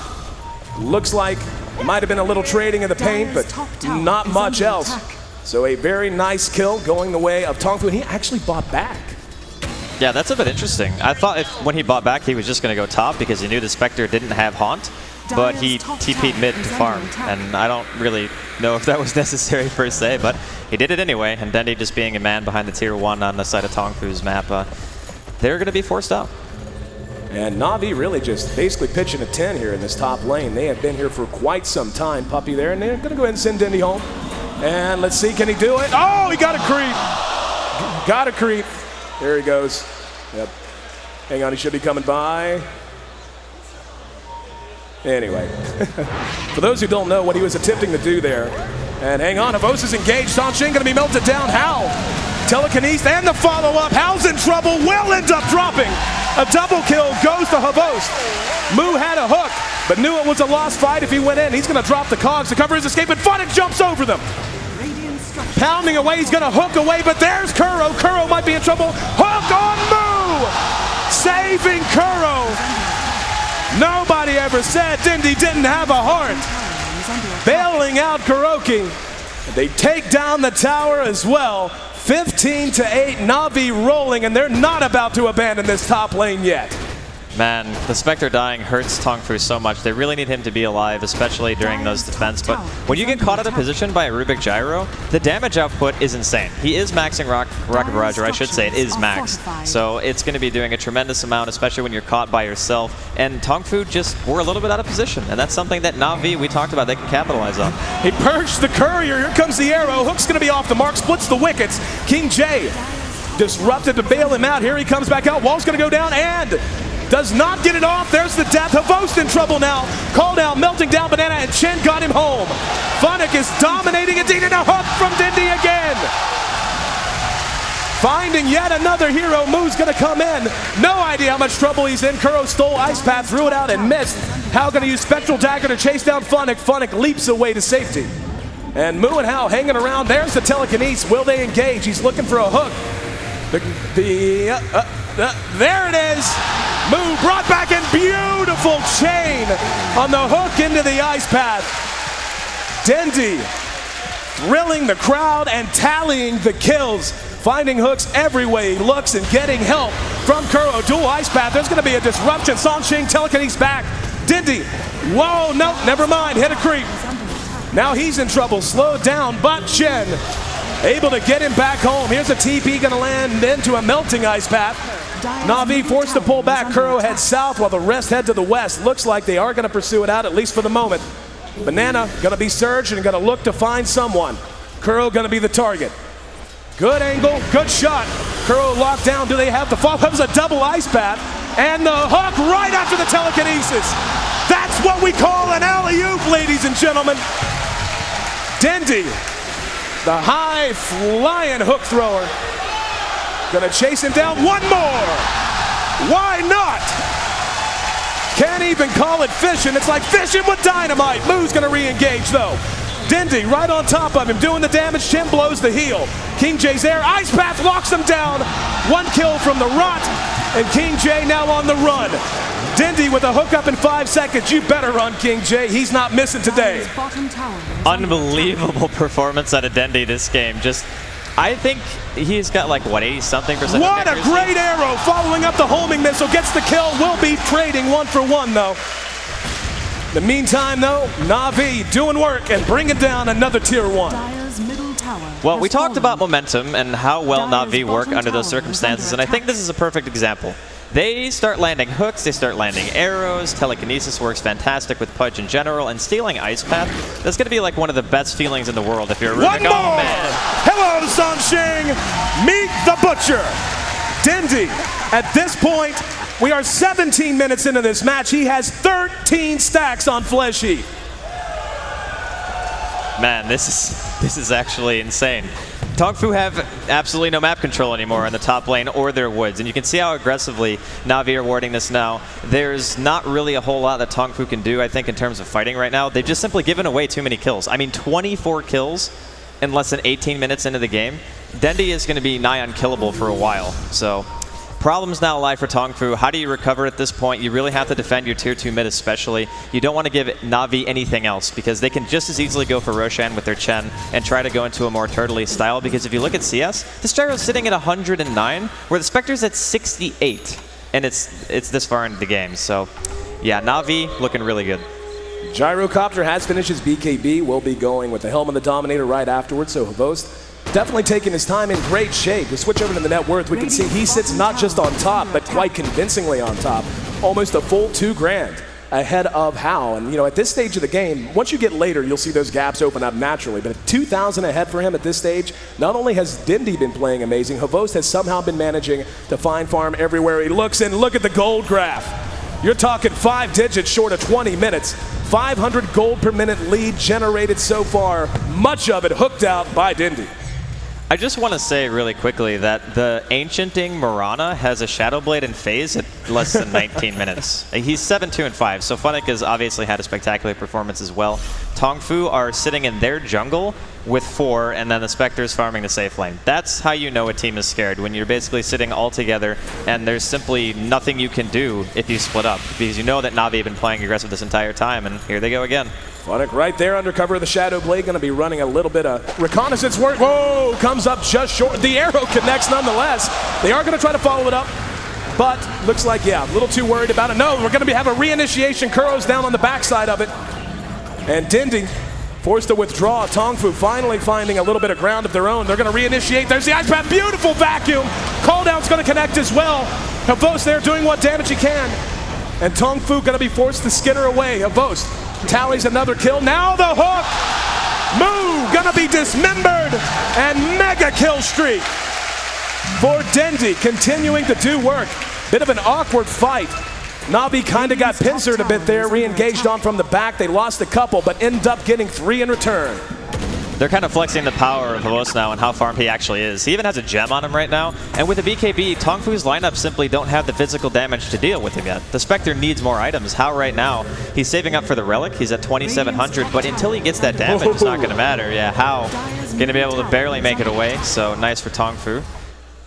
looks like it might have been a little trading in the paint, but not much else. So a very nice kill going the way of TongFu, and he actually bought back. Yeah, that's a bit interesting. I thought when he bought back, he was just going to go top because he knew the Spectre didn't have Haunt. But he TP'd mid to farm, and I don't really know if that was necessary per se, but he did it anyway, and Dendy just being a man behind the tier 1 on the side of TongFu's map, they're going to be forced out. And Na'Vi really just basically pitching a 10 here in this top lane. They have been here for quite some time, Puppy there, and they're going to go ahead and send Dendy home. And let's see, can he do it? Oh, he got a creep. Got a creep. There he goes. Yep. Hang on, he should be coming by. Anyway, for those who don't know what he was attempting to do there, and hang on, Havos is engaged. Sansheng going to be melted down. Hao, telekinesis, and the follow-up. Hao's in trouble, will end up dropping. A double kill goes to Havos. Mu had a hook, but knew it was a lost fight if he went in. He's going to drop the Cogs to cover his escape, and Funnick jumps over them. Pounding away, he's going to hook away, but there's Kuro. Kuro might be in trouble. Hook on Mu! Saving Kuro. Nobody ever said Dindy didn't have a heart. Bailing out Kuroki. They take down the tower as well. 15-8, Na'Vi rolling, and they're not about to abandon this top lane yet. Man, the Spectre dying hurts TongFu so much. They really need him to be alive, especially during those defense. But when you get caught out of position by a Rubik Gyro, the damage output is insane. He is maxing Rocket Barrage, or I should say it is maxed. So it's going to be doing a tremendous amount, especially when you're caught by yourself. And TongFu just were a little bit out of position. And that's something that Na'Vi, we talked about, they can capitalize on. He perched the courier. Here comes the arrow. Hook's going to be off the mark. Splits the wickets. King J disrupted to bail him out. Here he comes back out. Wall's going to go down and does not get it off. There's the death. Havos in trouble now. Called out, melting down Banana, and Chen got him home. Funnick is dominating indeed, and a hook from Dindy again. Finding yet another hero. Mu's going to come in. No idea how much trouble he's in. Kuro stole Ice Path, threw it out, and missed. Hao going to use Spectral Dagger to chase down Funnick. Funnick leaps away to safety. And Mu and Hao hanging around. There's the telekinesis. Will they engage? He's looking for a hook. There it is. Mu brought back in, beautiful chain on the hook into the Ice Path. Dendy thrilling the crowd and tallying the kills, finding hooks every way he looks and getting help from Kuro. Dual Ice Path, there's going to be a disruption. Sansheng telekinesis back. Dendy, whoa, no, never mind, hit a creep. Now he's in trouble, slowed down, but Chen able to get him back home. Here's a TP going to land into a melting Ice Path. Na'Vi forced to pull back. Kuro heads south while the rest head to the west. Looks like they are going to pursue it out, at least for the moment. Banana going to be surged and going to look to find someone. Kuro going to be the target. Good angle, good shot. Kuro locked down. Do they have the fall? That was a double Ice Path. And the hook right after the telekinesis. That's what we call an alley-oop, ladies and gentlemen. Dendy, the high-flying hook thrower. Gonna chase him down. One more. Why not? Can't even call it fishing. It's like fishing with dynamite. Mu's gonna re-engage though. Dindy right on top of him, doing the damage. Chen blows the heel. King J's there. Ice Path locks him down. One kill from the Rot, and King J now on the run. Dindy with a hook up in 5 seconds. You better run, King J. He's not missing today. Unbelievable performance out of Dendy this game. Just I think he's got like, what, 80-something%? What a great arrow following up the homing missile. Gets the kill. Will be trading 1 for 1, though. In the meantime, though, Na'Vi doing work and bringing down another tier 1. Well, we talked about momentum and how well Na'Vi work under those circumstances, and I think this is a perfect example. They start landing hooks, they start landing arrows, telekinesis works fantastic with Pudge in general, and stealing Ice Path, that's going to be like one of the best feelings in the world if you're a Rubik. Oh, man. Hello, Sanshing. Meet the Butcher. Dendi, at this point, we are 17 minutes into this match. He has 13 stacks on Flesh Heap. Man, this is actually insane. TongFu have absolutely no map control anymore in the top lane or their woods, and you can see how aggressively Na'Vi are warding this now. There's not really a whole lot that TongFu can do, I think, in terms of fighting right now. They've just simply given away too many kills. I mean, 24 kills in less than 18 minutes into the game. Dendi is going to be nigh unkillable for a while, so problems now lie for TongFu. How do you recover at this point? You really have to defend your tier 2 mid especially. You don't want to give Na'Vi anything else because they can just as easily go for Roshan with their Chen and try to go into a more turtley style, because if you look at CS, this Gyro's sitting at 109 where the Spectre's at 68, and it's this far into the game. So yeah, Na'Vi looking really good. Gyrocopter has finished his BKB, will be going with the Helm of the Dominator right afterwards, so Havost definitely taking his time in great shape. We switch over to the net worth, we can see he sits not just on top, but quite convincingly on top. Almost a full 2 grand ahead of Hao. And you know, at this stage of the game, once you get later, you'll see those gaps open up naturally. But at 2,000 ahead for him at this stage, not only has Dendi been playing amazing, Havost has somehow been managing to find farm everywhere he looks. And look at the gold graph. You're talking 5 digits short of 20 minutes. 500 gold per minute lead generated so far, much of it hooked out by Dendi. I just want to say really quickly that the Ancienting Mirana has a Shadow Blade in phase at less than 19 minutes. He's 7-2-5, so Funnick has obviously had a spectacular performance as well. TongFu are sitting in their jungle with 4, and then the Spectre's farming the safe lane. That's how you know a team is scared, when you're basically sitting all together and there's simply nothing you can do if you split up, because you know that Na'Vi have been playing aggressive this entire time, and here they go again. Funnick right there under cover of the Shadow Blade, going to be running a little bit of reconnaissance work. Whoa, comes up just short. The arrow connects nonetheless. They are going to try to follow it up, but looks like, yeah, a little too worried about it. No, we're going to have a reinitiation. Kuro's down on the backside of it. And Dendi forced to withdraw. TongFu finally finding a little bit of ground of their own. They're going to reinitiate. There's the Ice Path. Beautiful vacuum. Calldown's going to connect as well. Havost there doing what damage he can. And TongFu going to be forced to skitter away. Havost tallies another kill. Now the hook. Moo going to be dismembered. And mega kill streak for Dendi, continuing to do work. Bit of an awkward fight. Na'Vi kind of got pincered a bit there, re-engaged on from the back. They lost a couple, but end up getting 3 in return. They're kind of flexing the power of Havost now and how farm he actually is. He even has a gem on him right now. And with the BKB, TongFu's lineup simply don't have the physical damage to deal with him yet. The Spectre needs more items. How right now, he's saving up for the Relic. He's at 2,700, but until he gets that damage, it's not going to matter. Yeah, How going to be able to barely make it away, so nice for TongFu.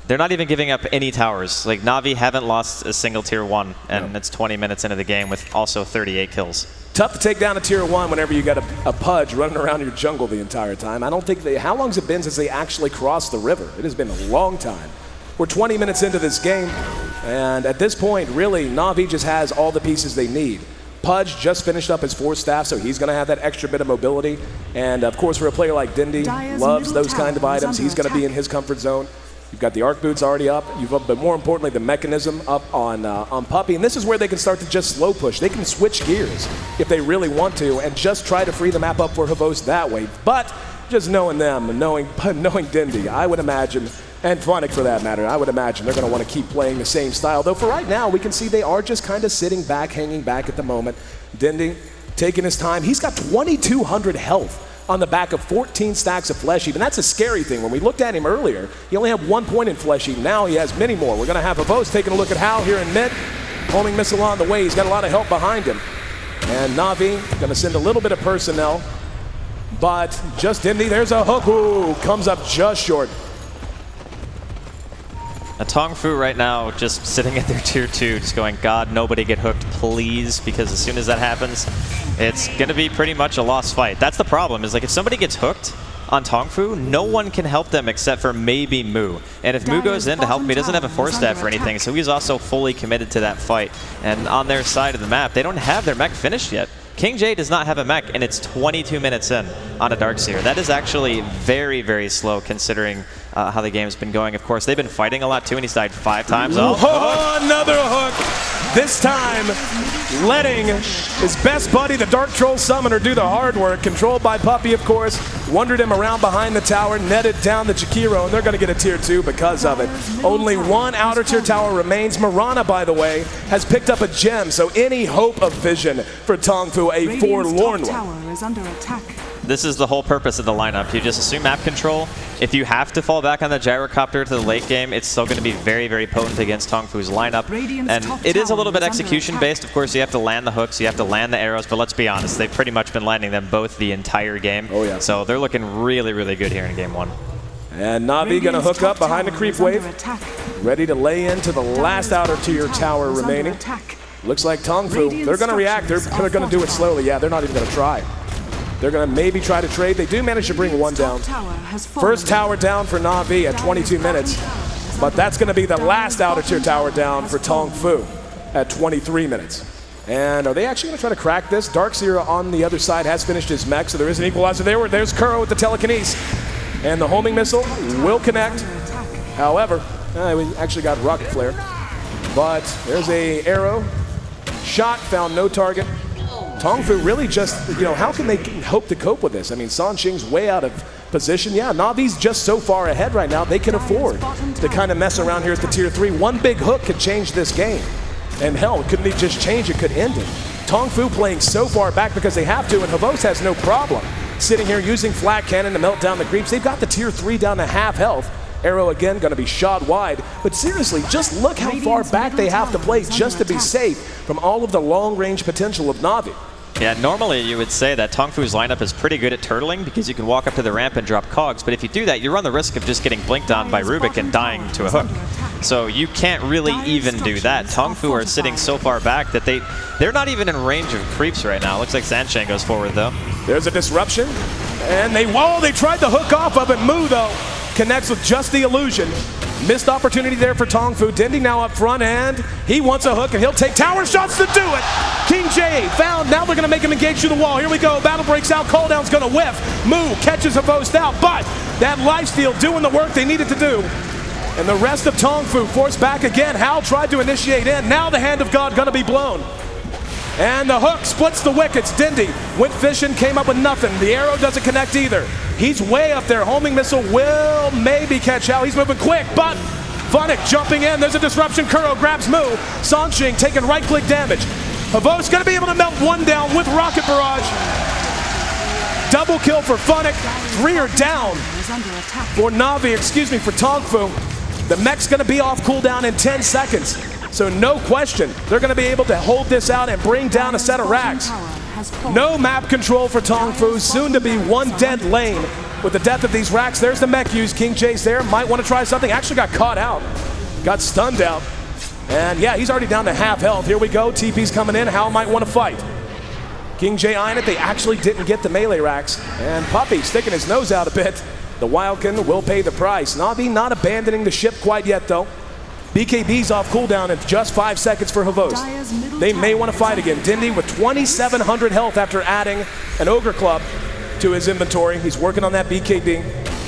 They're not even giving up any towers. Like, Na'Vi haven't lost a single tier 1, and it's 20 minutes into the game with also 38 kills. Tough to take down a tier 1 whenever you got a Pudge running around your jungle the entire time. I don't think how long has it been since they actually crossed the river? It has been a long time. We're 20 minutes into this game, and at this point, really, Na'Vi just has all the pieces they need. Pudge just finished up his 4 staff, so he's going to have that extra bit of mobility. And of course, for a player like Dendi, loves those kind of items. He's going to be in his comfort zone. You've got the arc boots already up, but more importantly, the mechanism up on Puppey. And this is where they can start to just slow push. They can switch gears if they really want to and just try to free the map up for Havost that way. But just knowing them and knowing Dendi, I would imagine, and Funnick for that matter, I would imagine they're going to want to keep playing the same style. Though for right now, we can see they are just kind of sitting back, hanging back at the moment. Dendi taking his time. He's got 2,200 health on the back of 14 stacks of Flesh Heap. And that's a scary thing. When we looked at him earlier, he only had 1 point in Flesh Heap. Now he has many more. We're going to have Havost taking a look at Hao here in mid. Homing missile on the way. He's got a lot of help behind him. And Na'Vi going to send a little bit of personnel. But just Dendi, there's a hook. Ooh, comes up just short. A TongFu right now just sitting at their tier 2, just going, God, nobody get hooked, please, because as soon as that happens, it's going to be pretty much a lost fight. That's the problem, is like if somebody gets hooked, on TongFu, no one can help them except for maybe Mu. And if Mu goes in to help him, he doesn't have a force stat for anything, so he's also fully committed to that fight. And on their side of the map, they don't have their mech finished yet. King J does not have a mech, and it's 22 minutes in on a Darkseer. That is actually very, very slow considering how the game's been going. Of course, they've been fighting a lot too, and he's died 5 times. Oh, another hook. This time, letting his best buddy, the Dark Troll Summoner, do the hard work. Controlled by Puppey, of course. Wandered him around behind the tower, netted down the Jakiro, and they're going to get a tier 2 because of it. Only one outer tier tower remains. Marana, by the way, has picked up a gem, so any hope of vision for TongFu, a forlorn one. Is under attack. This is the whole purpose of the lineup. You just assume map control. If you have to fall back on the gyrocopter to the late game, it's still going to be very, very potent against TongFu's lineup. And it is a little bit execution-based. Of course, you have to land the hooks, you have to land the arrows, but let's be honest, they've pretty much been landing them both the entire game. Oh, yeah. So they're looking really, really good here in game 1. And Na'Vi going to hook up behind the creep wave. Ready to lay into the last outer tier tower remaining. Looks like TongFu, they're going to react. They're going to do it slowly. Yeah, they're not even going to try. They're going to maybe try to trade. They do manage to bring one down. First tower down for Na'Vi at 22 minutes. But that's going to be the last outer tier tower down for TongFu at 23 minutes. And are they actually going to try to crack this? Darkseer on the other side has finished his mech, so there is an equalizer there. There's Kuro with the telekinesis. And the homing missile will connect. However, we actually got rocket flare. But there's a arrow. Shot, found no target. TongFu really just, how can they hope to cope with this? I mean, Sanxing's way out of position. Yeah, Na'Vi's just so far ahead right now, they can afford to kind of mess around here at the tier 3. One big hook could change this game. And hell, couldn't he just change it, could end it. TongFu playing so far back because they have to, and Havos has no problem sitting here using flat cannon to melt down the creeps. They've got the tier 3 down to half health. Arrow again going to be shot wide. But seriously, just look how far back they have to play just to be safe from all of the long-range potential of Na'Vi. Yeah, normally you would say that TongFu's lineup is pretty good at turtling because you can walk up to the ramp and drop cogs, but if you do that, you run the risk of just getting blinked on by Rubik and dying to a hook. So you can't really even do that. TongFu are sitting so far back that they're not even in range of creeps right now. Looks like Sansheng goes forward though. There's a disruption, and they tried to hook off of it. Mu though connects with just the illusion. Missed opportunity there for TongFu. Dindy now up front, and he wants a hook, and he'll take tower shots to do it. King J found. Now they're going to make him engage through the wall. Here we go. Battle breaks out. Calldown's going to whiff. Mu catches a post out, but that lifesteal doing the work they needed to do. And the rest of TongFu forced back again. Hal tried to initiate in. Now the hand of God going to be blown. And the hook splits the wickets. Dindy went fishing, came up with nothing. The arrow doesn't connect either. He's way up there. Homing missile will maybe catch out. He's moving quick, but Funnick jumping in. There's a disruption. Kuro grabs Mu. Sanxing taking right-click damage. Havos going to be able to melt one down with Rocket Barrage. Double kill for Funnick. 3 are down for Na'Vi, for TongFu. The mech's going to be off cooldown in 10 seconds. So no question, they're going to be able to hold this out and bring down a set of racks. No map control for TongFu, soon to be one dead lane. With the death of these racks, there's the mech use. King J's there, might want to try something. Actually got caught out, got stunned out. And yeah, he's already down to half health. Here we go, TP's coming in. Hal might want to fight. King J eyeing it, they actually didn't get the melee racks. And Puppey sticking his nose out a bit. The Wildkin will pay the price. Na'Vi not abandoning the ship quite yet though. BKB's off cooldown at just 5 seconds for Havos. They may want to fight again. Dindy with 2,700 health after adding an Ogre Club to his inventory. He's working on that BKB.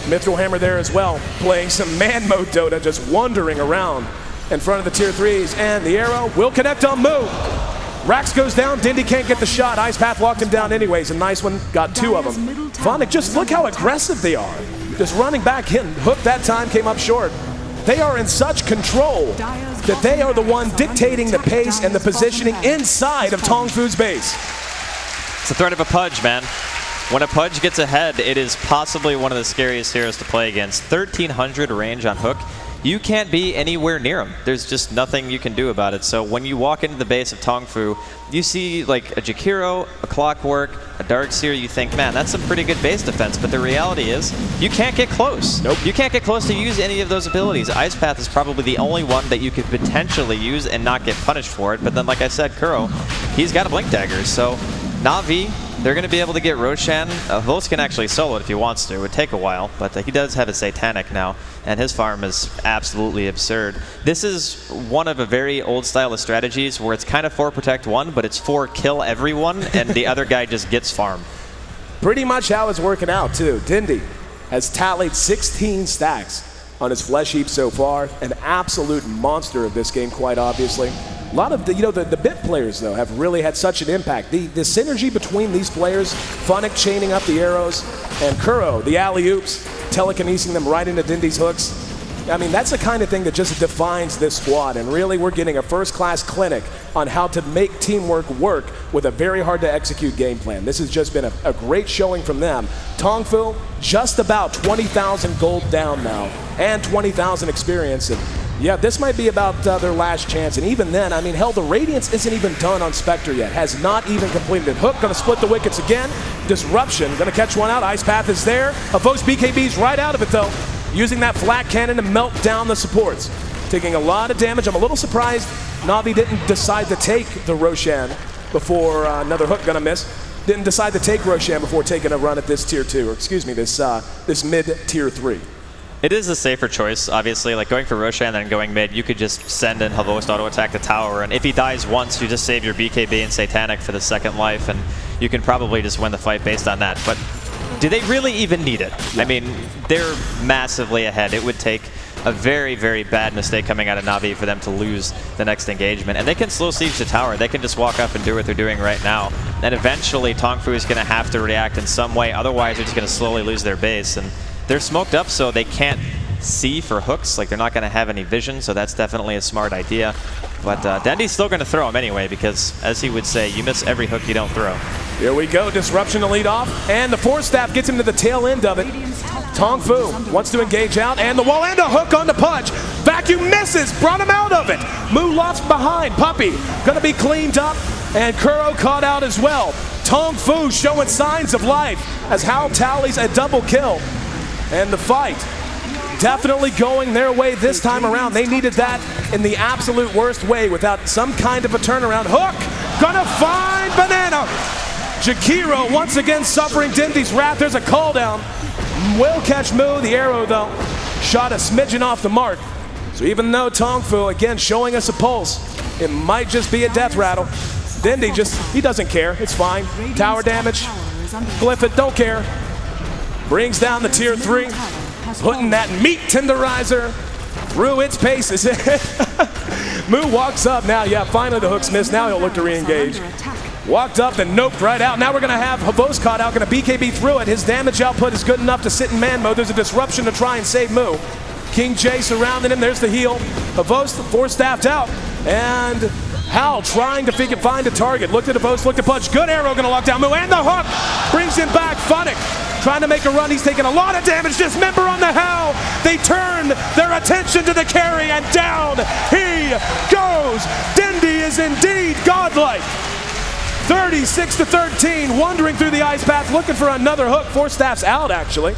Mithril Hammer there as well, playing some man mode Dota, just wandering around in front of the tier 3s. And the arrow will connect on Mu. Rax goes down, Dindy can't get the shot. Ice Path locked him down anyways. A nice one, got 2 of them. Funnick, just look how aggressive they are. Just running back in. Hook that time came up short. They are in such control that they are the one dictating the pace and the positioning inside of TongFu's base. It's the threat of a Pudge, man. When a Pudge gets ahead, it is possibly one of the scariest heroes to play against. 1,300 range on Hook. You can't be anywhere near him. There's just nothing you can do about it. So when you walk into the base of TongFu, you see like a Jakiro, a Clockwork, a Darkseer, you think, man, that's some pretty good base defense. But the reality is, you can't get close. Nope. You can't get close to use any of those abilities. Ice Path is probably the only one that you could potentially use and not get punished for it. But then, like I said, Kuro, he's got a Blink Dagger. So Na'Vi, they're going to be able to get Roshan. Vos can actually solo it if he wants to. It would take a while, but he does have a Satanic now, and his farm is absolutely absurd. This is one of a very old style of strategies where it's kind of 4 protect 1, but it's 4 kill everyone, and the other guy just gets farm. Pretty much how it's working out, too. Dindy has tallied 16 stacks on his flesh heap so far. An absolute monster of this game, quite obviously. A lot of the bit players, though, have really had such an impact. The synergy between these players, Funnick chaining up the arrows, and Kuro, the alley-oops, telekinesing them right into Dindy's hooks. I mean, that's the kind of thing that just defines this squad, and really we're getting a first-class clinic on how to make teamwork work with a very hard-to-execute game plan. This has just been a great showing from them. TongFu, just about 20,000 gold down now, and 20,000 experience. And yeah, this might be about their last chance, and even then, I mean, hell, the Radiance isn't even done on Spectre yet, has not even completed. Hook gonna split the wickets again. Disruption, gonna catch one out. Ice Path is there. Avos BKB's right out of it, though, using that flat cannon to melt down the supports. Taking a lot of damage. I'm a little surprised Na'Vi didn't decide to take the Roshan before another hook gonna miss. Didn't decide to take Roshan before taking a run at this tier 2, or excuse me, this mid tier 3. It is a safer choice, obviously. Like going for Roshan and then going mid, you could just send in Havost auto-attack the tower, and if he dies once, you just save your BKB and Satanic for the second life, and you can probably just win the fight based on that. But do they really even need it? I mean, they're massively ahead. It would take a very, very bad mistake coming out of Na'Vi for them to lose the next engagement. And they can slow siege the tower. They can just walk up and do what they're doing right now. And eventually, TongFu is going to have to react in some way. Otherwise, they're just going to slowly lose their base. And they're smoked up, so they can't see for hooks. Like, they're not going to have any vision, so that's definitely a smart idea. But Dendy's still going to throw him anyway, because, as he would say, you miss every hook you don't throw. Here we go, disruption to lead off, and the Force Staff gets him to the tail end of it. TongFu wants to engage out, and the wall and a hook on the punch. Vacuum misses, brought him out of it. Mu lost behind, Puppy gonna be cleaned up, and Kuro caught out as well. TongFu showing signs of life as Hal tallies a double kill. And the fight definitely going their way this time around. They needed that in the absolute worst way without some kind of a turnaround. Hook, gonna find Banana. Jakiro once again suffering Dindy's wrath. There's a call down. Will catch Mu, the arrow though, shot a smidgen off the mark. So even though TongFu again showing us a pulse, it might just be a death rattle. Dindy he doesn't care, it's fine. Tower damage, glyph it, don't care. Brings down the tier 3, putting that meat tenderizer through its paces. Mu walks up now. Yeah, finally the hook's missed. Now he'll look to re-engage. Walked up and noped right out. Now we're going to have Havos caught out, going to BKB through it. His damage output is good enough to sit in man mode. There's a disruption to try and save Mu. King J surrounding him. There's the heal. Havos, force staffed out. And Hal trying to find a target. Looked at Havos, looked at punch. Good arrow going to lock down Mu. And the hook brings him back. Funnick trying to make a run. He's taking a lot of damage. Dismember on the Hal. They turn their attention to the carry, and down he goes. Dindy is indeed godlike. 36-13, wandering through the ice path, looking for another hook. Force staff's out, actually.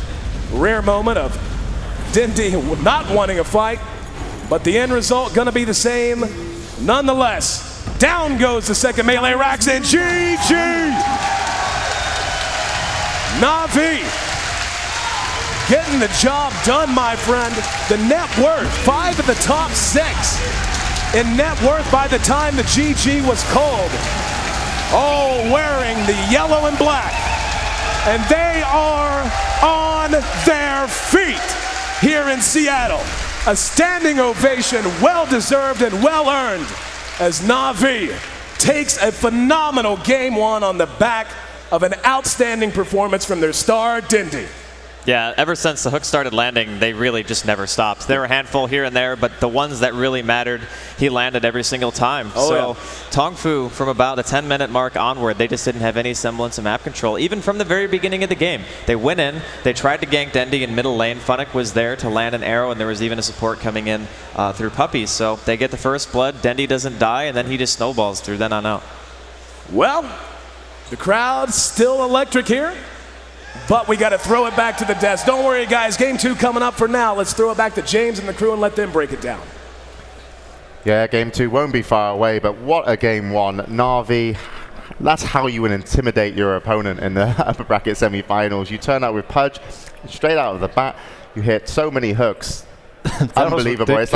Rare moment of Dindy not wanting a fight, but the end result gonna be the same nonetheless. Down goes the second melee racks, and GG! Na'Vi getting the job done, my friend. The net worth, 5 of the top 6 in net worth by the time the GG was called. All wearing the yellow and black. And they are on their feet here in Seattle. A standing ovation, well-deserved and well-earned, as Na'Vi takes a phenomenal Game 1 on the back of an outstanding performance from their star, Dindy. Yeah, ever since the hook started landing, they really just never stopped. There were a handful here and there, but the ones that really mattered, he landed every single time. TongFu, from about the 10-minute mark onward, they just didn't have any semblance of map control, even from the very beginning of the game. They went in, they tried to gank Dendy in middle lane. Funnick was there to land an arrow, and there was even a support coming in through Puppies. So they get the first blood, Dendy doesn't die, and then he just snowballs through then on out. Well, the crowd's still electric here. But we got to throw it back to the desk. Don't worry, guys. Game 2 coming up for now. Let's throw it back to James and the crew and let them break it down. Yeah, Game 2 won't be far away, but what a Game 1. Na'Vi that's how you would intimidate your opponent in the upper bracket semi-finals. You turn out with Pudge, straight out of the bat, you hit so many hooks. Unbelievable. It's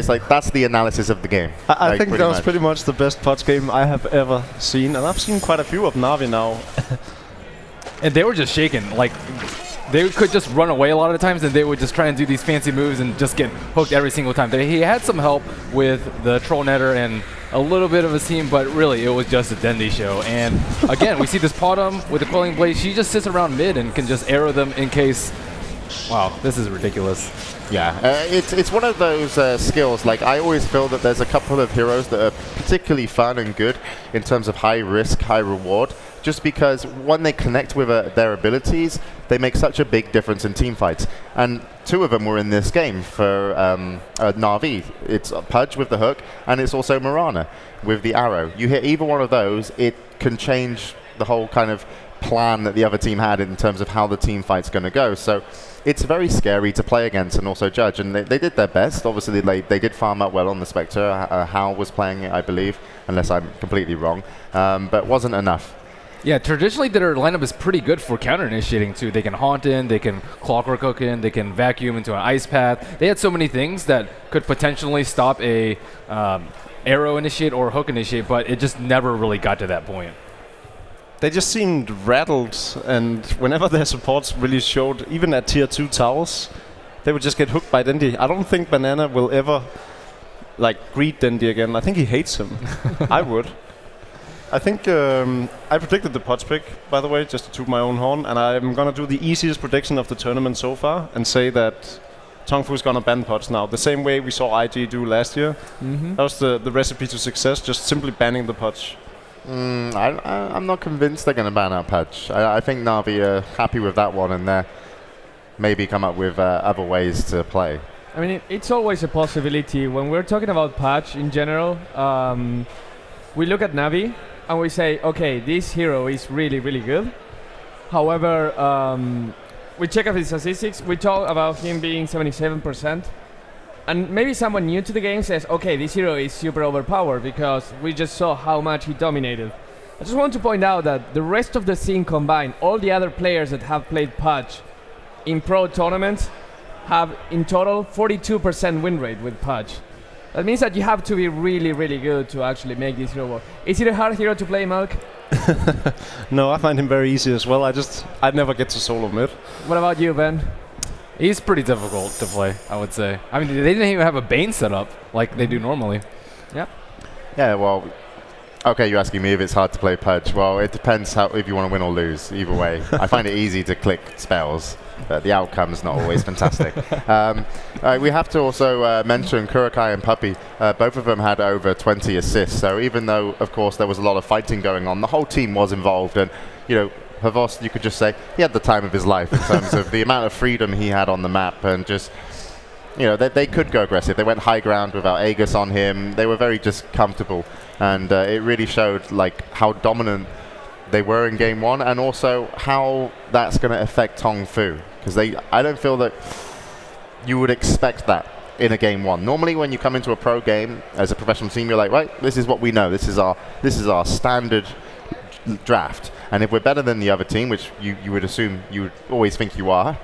like, that's the analysis of the game. I think that was pretty much the best Pudge game I have ever seen, and I've seen quite a few of Na'Vi now. And they were just shaking. Like, they could just run away a lot of the times, and they would just try and do these fancy moves and just get hooked every single time. He had some help with the Troll Netter and a little bit of his team, but really it was just a Dendi show. And again, we see this Potom with the Quelling Blade. She just sits around mid and can just arrow them in case. Wow, this is ridiculous. Yeah, it's one of those skills. Like, I always feel that there's a couple of heroes that are particularly fun and good in terms of high risk, high reward, just because when they connect with their abilities, they make such a big difference in team fights. And two of them were in this game for Na'Vi. It's Pudge with the hook, and it's also Mirana with the arrow. You hit either one of those, it can change the whole kind of plan that the other team had in terms of how the team fight's going to go. So it's very scary to play against and also judge, and they did their best. Obviously, they did farm up well on the Spectre. Hal was playing it, I believe, unless I'm completely wrong, but wasn't enough. Yeah, traditionally their lineup is pretty good for counter-initiating too. They can haunt in, they can clockwork hook in, they can vacuum into an ice path. They had so many things that could potentially stop a arrow initiate or hook initiate, but it just never really got to that point. They just seemed rattled, and whenever their supports really showed, even at tier 2 towers, they would just get hooked by Dendi. I don't think Banana will ever greet Dendi again. I think he hates him. I would. I think I predicted the Pudge pick, by the way, just to toot my own horn, and I'm gonna do the easiest prediction of the tournament so far and say that TongFu is gonna ban Pudge now, the same way we saw IG do last year. That was the recipe to success, just simply banning the Pudge. I'm not convinced they're going to ban out Pudge. I think Na'Vi are happy with that one, and they're maybe come up with other ways to play. I mean, it's always a possibility. When we're talking about Pudge in general, we look at Na'Vi and we say, okay, this hero is really, really good. However, we check out his statistics. We talk about him being 77%. And maybe someone new to the game says, okay, this hero is super overpowered because we just saw how much he dominated. I just want to point out that the rest of the scene combined, all the other players that have played Pudge in pro tournaments have in total 42% win rate with Pudge. That means that you have to be really, really good to actually make this hero work. Is it a hard hero to play, Malk? No, I find him very easy as well. I'd never get to solo mid. What about you, Ben? He's pretty difficult to play, I would say. I mean, they didn't even have a Bane set up like they do normally. Yep. Yeah, well, okay, you're asking me if it's hard to play Pudge. Well, it depends if you want to win or lose, either way. I find it easy to click spells, but the outcome's not always fantastic. We have to also mention Kurokai and Puppy. Both of them had over 20 assists, so even though, of course, there was a lot of fighting going on, the whole team was involved, and, Havos, you could just say he had the time of his life in terms of the amount of freedom he had on the map, and just, they could go aggressive. They went high ground without Aegis on him. They were very just comfortable, and it really showed how dominant they were in game one, and also how that's going to affect TongFu, because I don't feel that you would expect that in a game one. Normally, when you come into a pro game as a professional team, you're like, right, this is what we know. This is our standard draft, and if we're better than the other team, which you would assume, you would always think you are,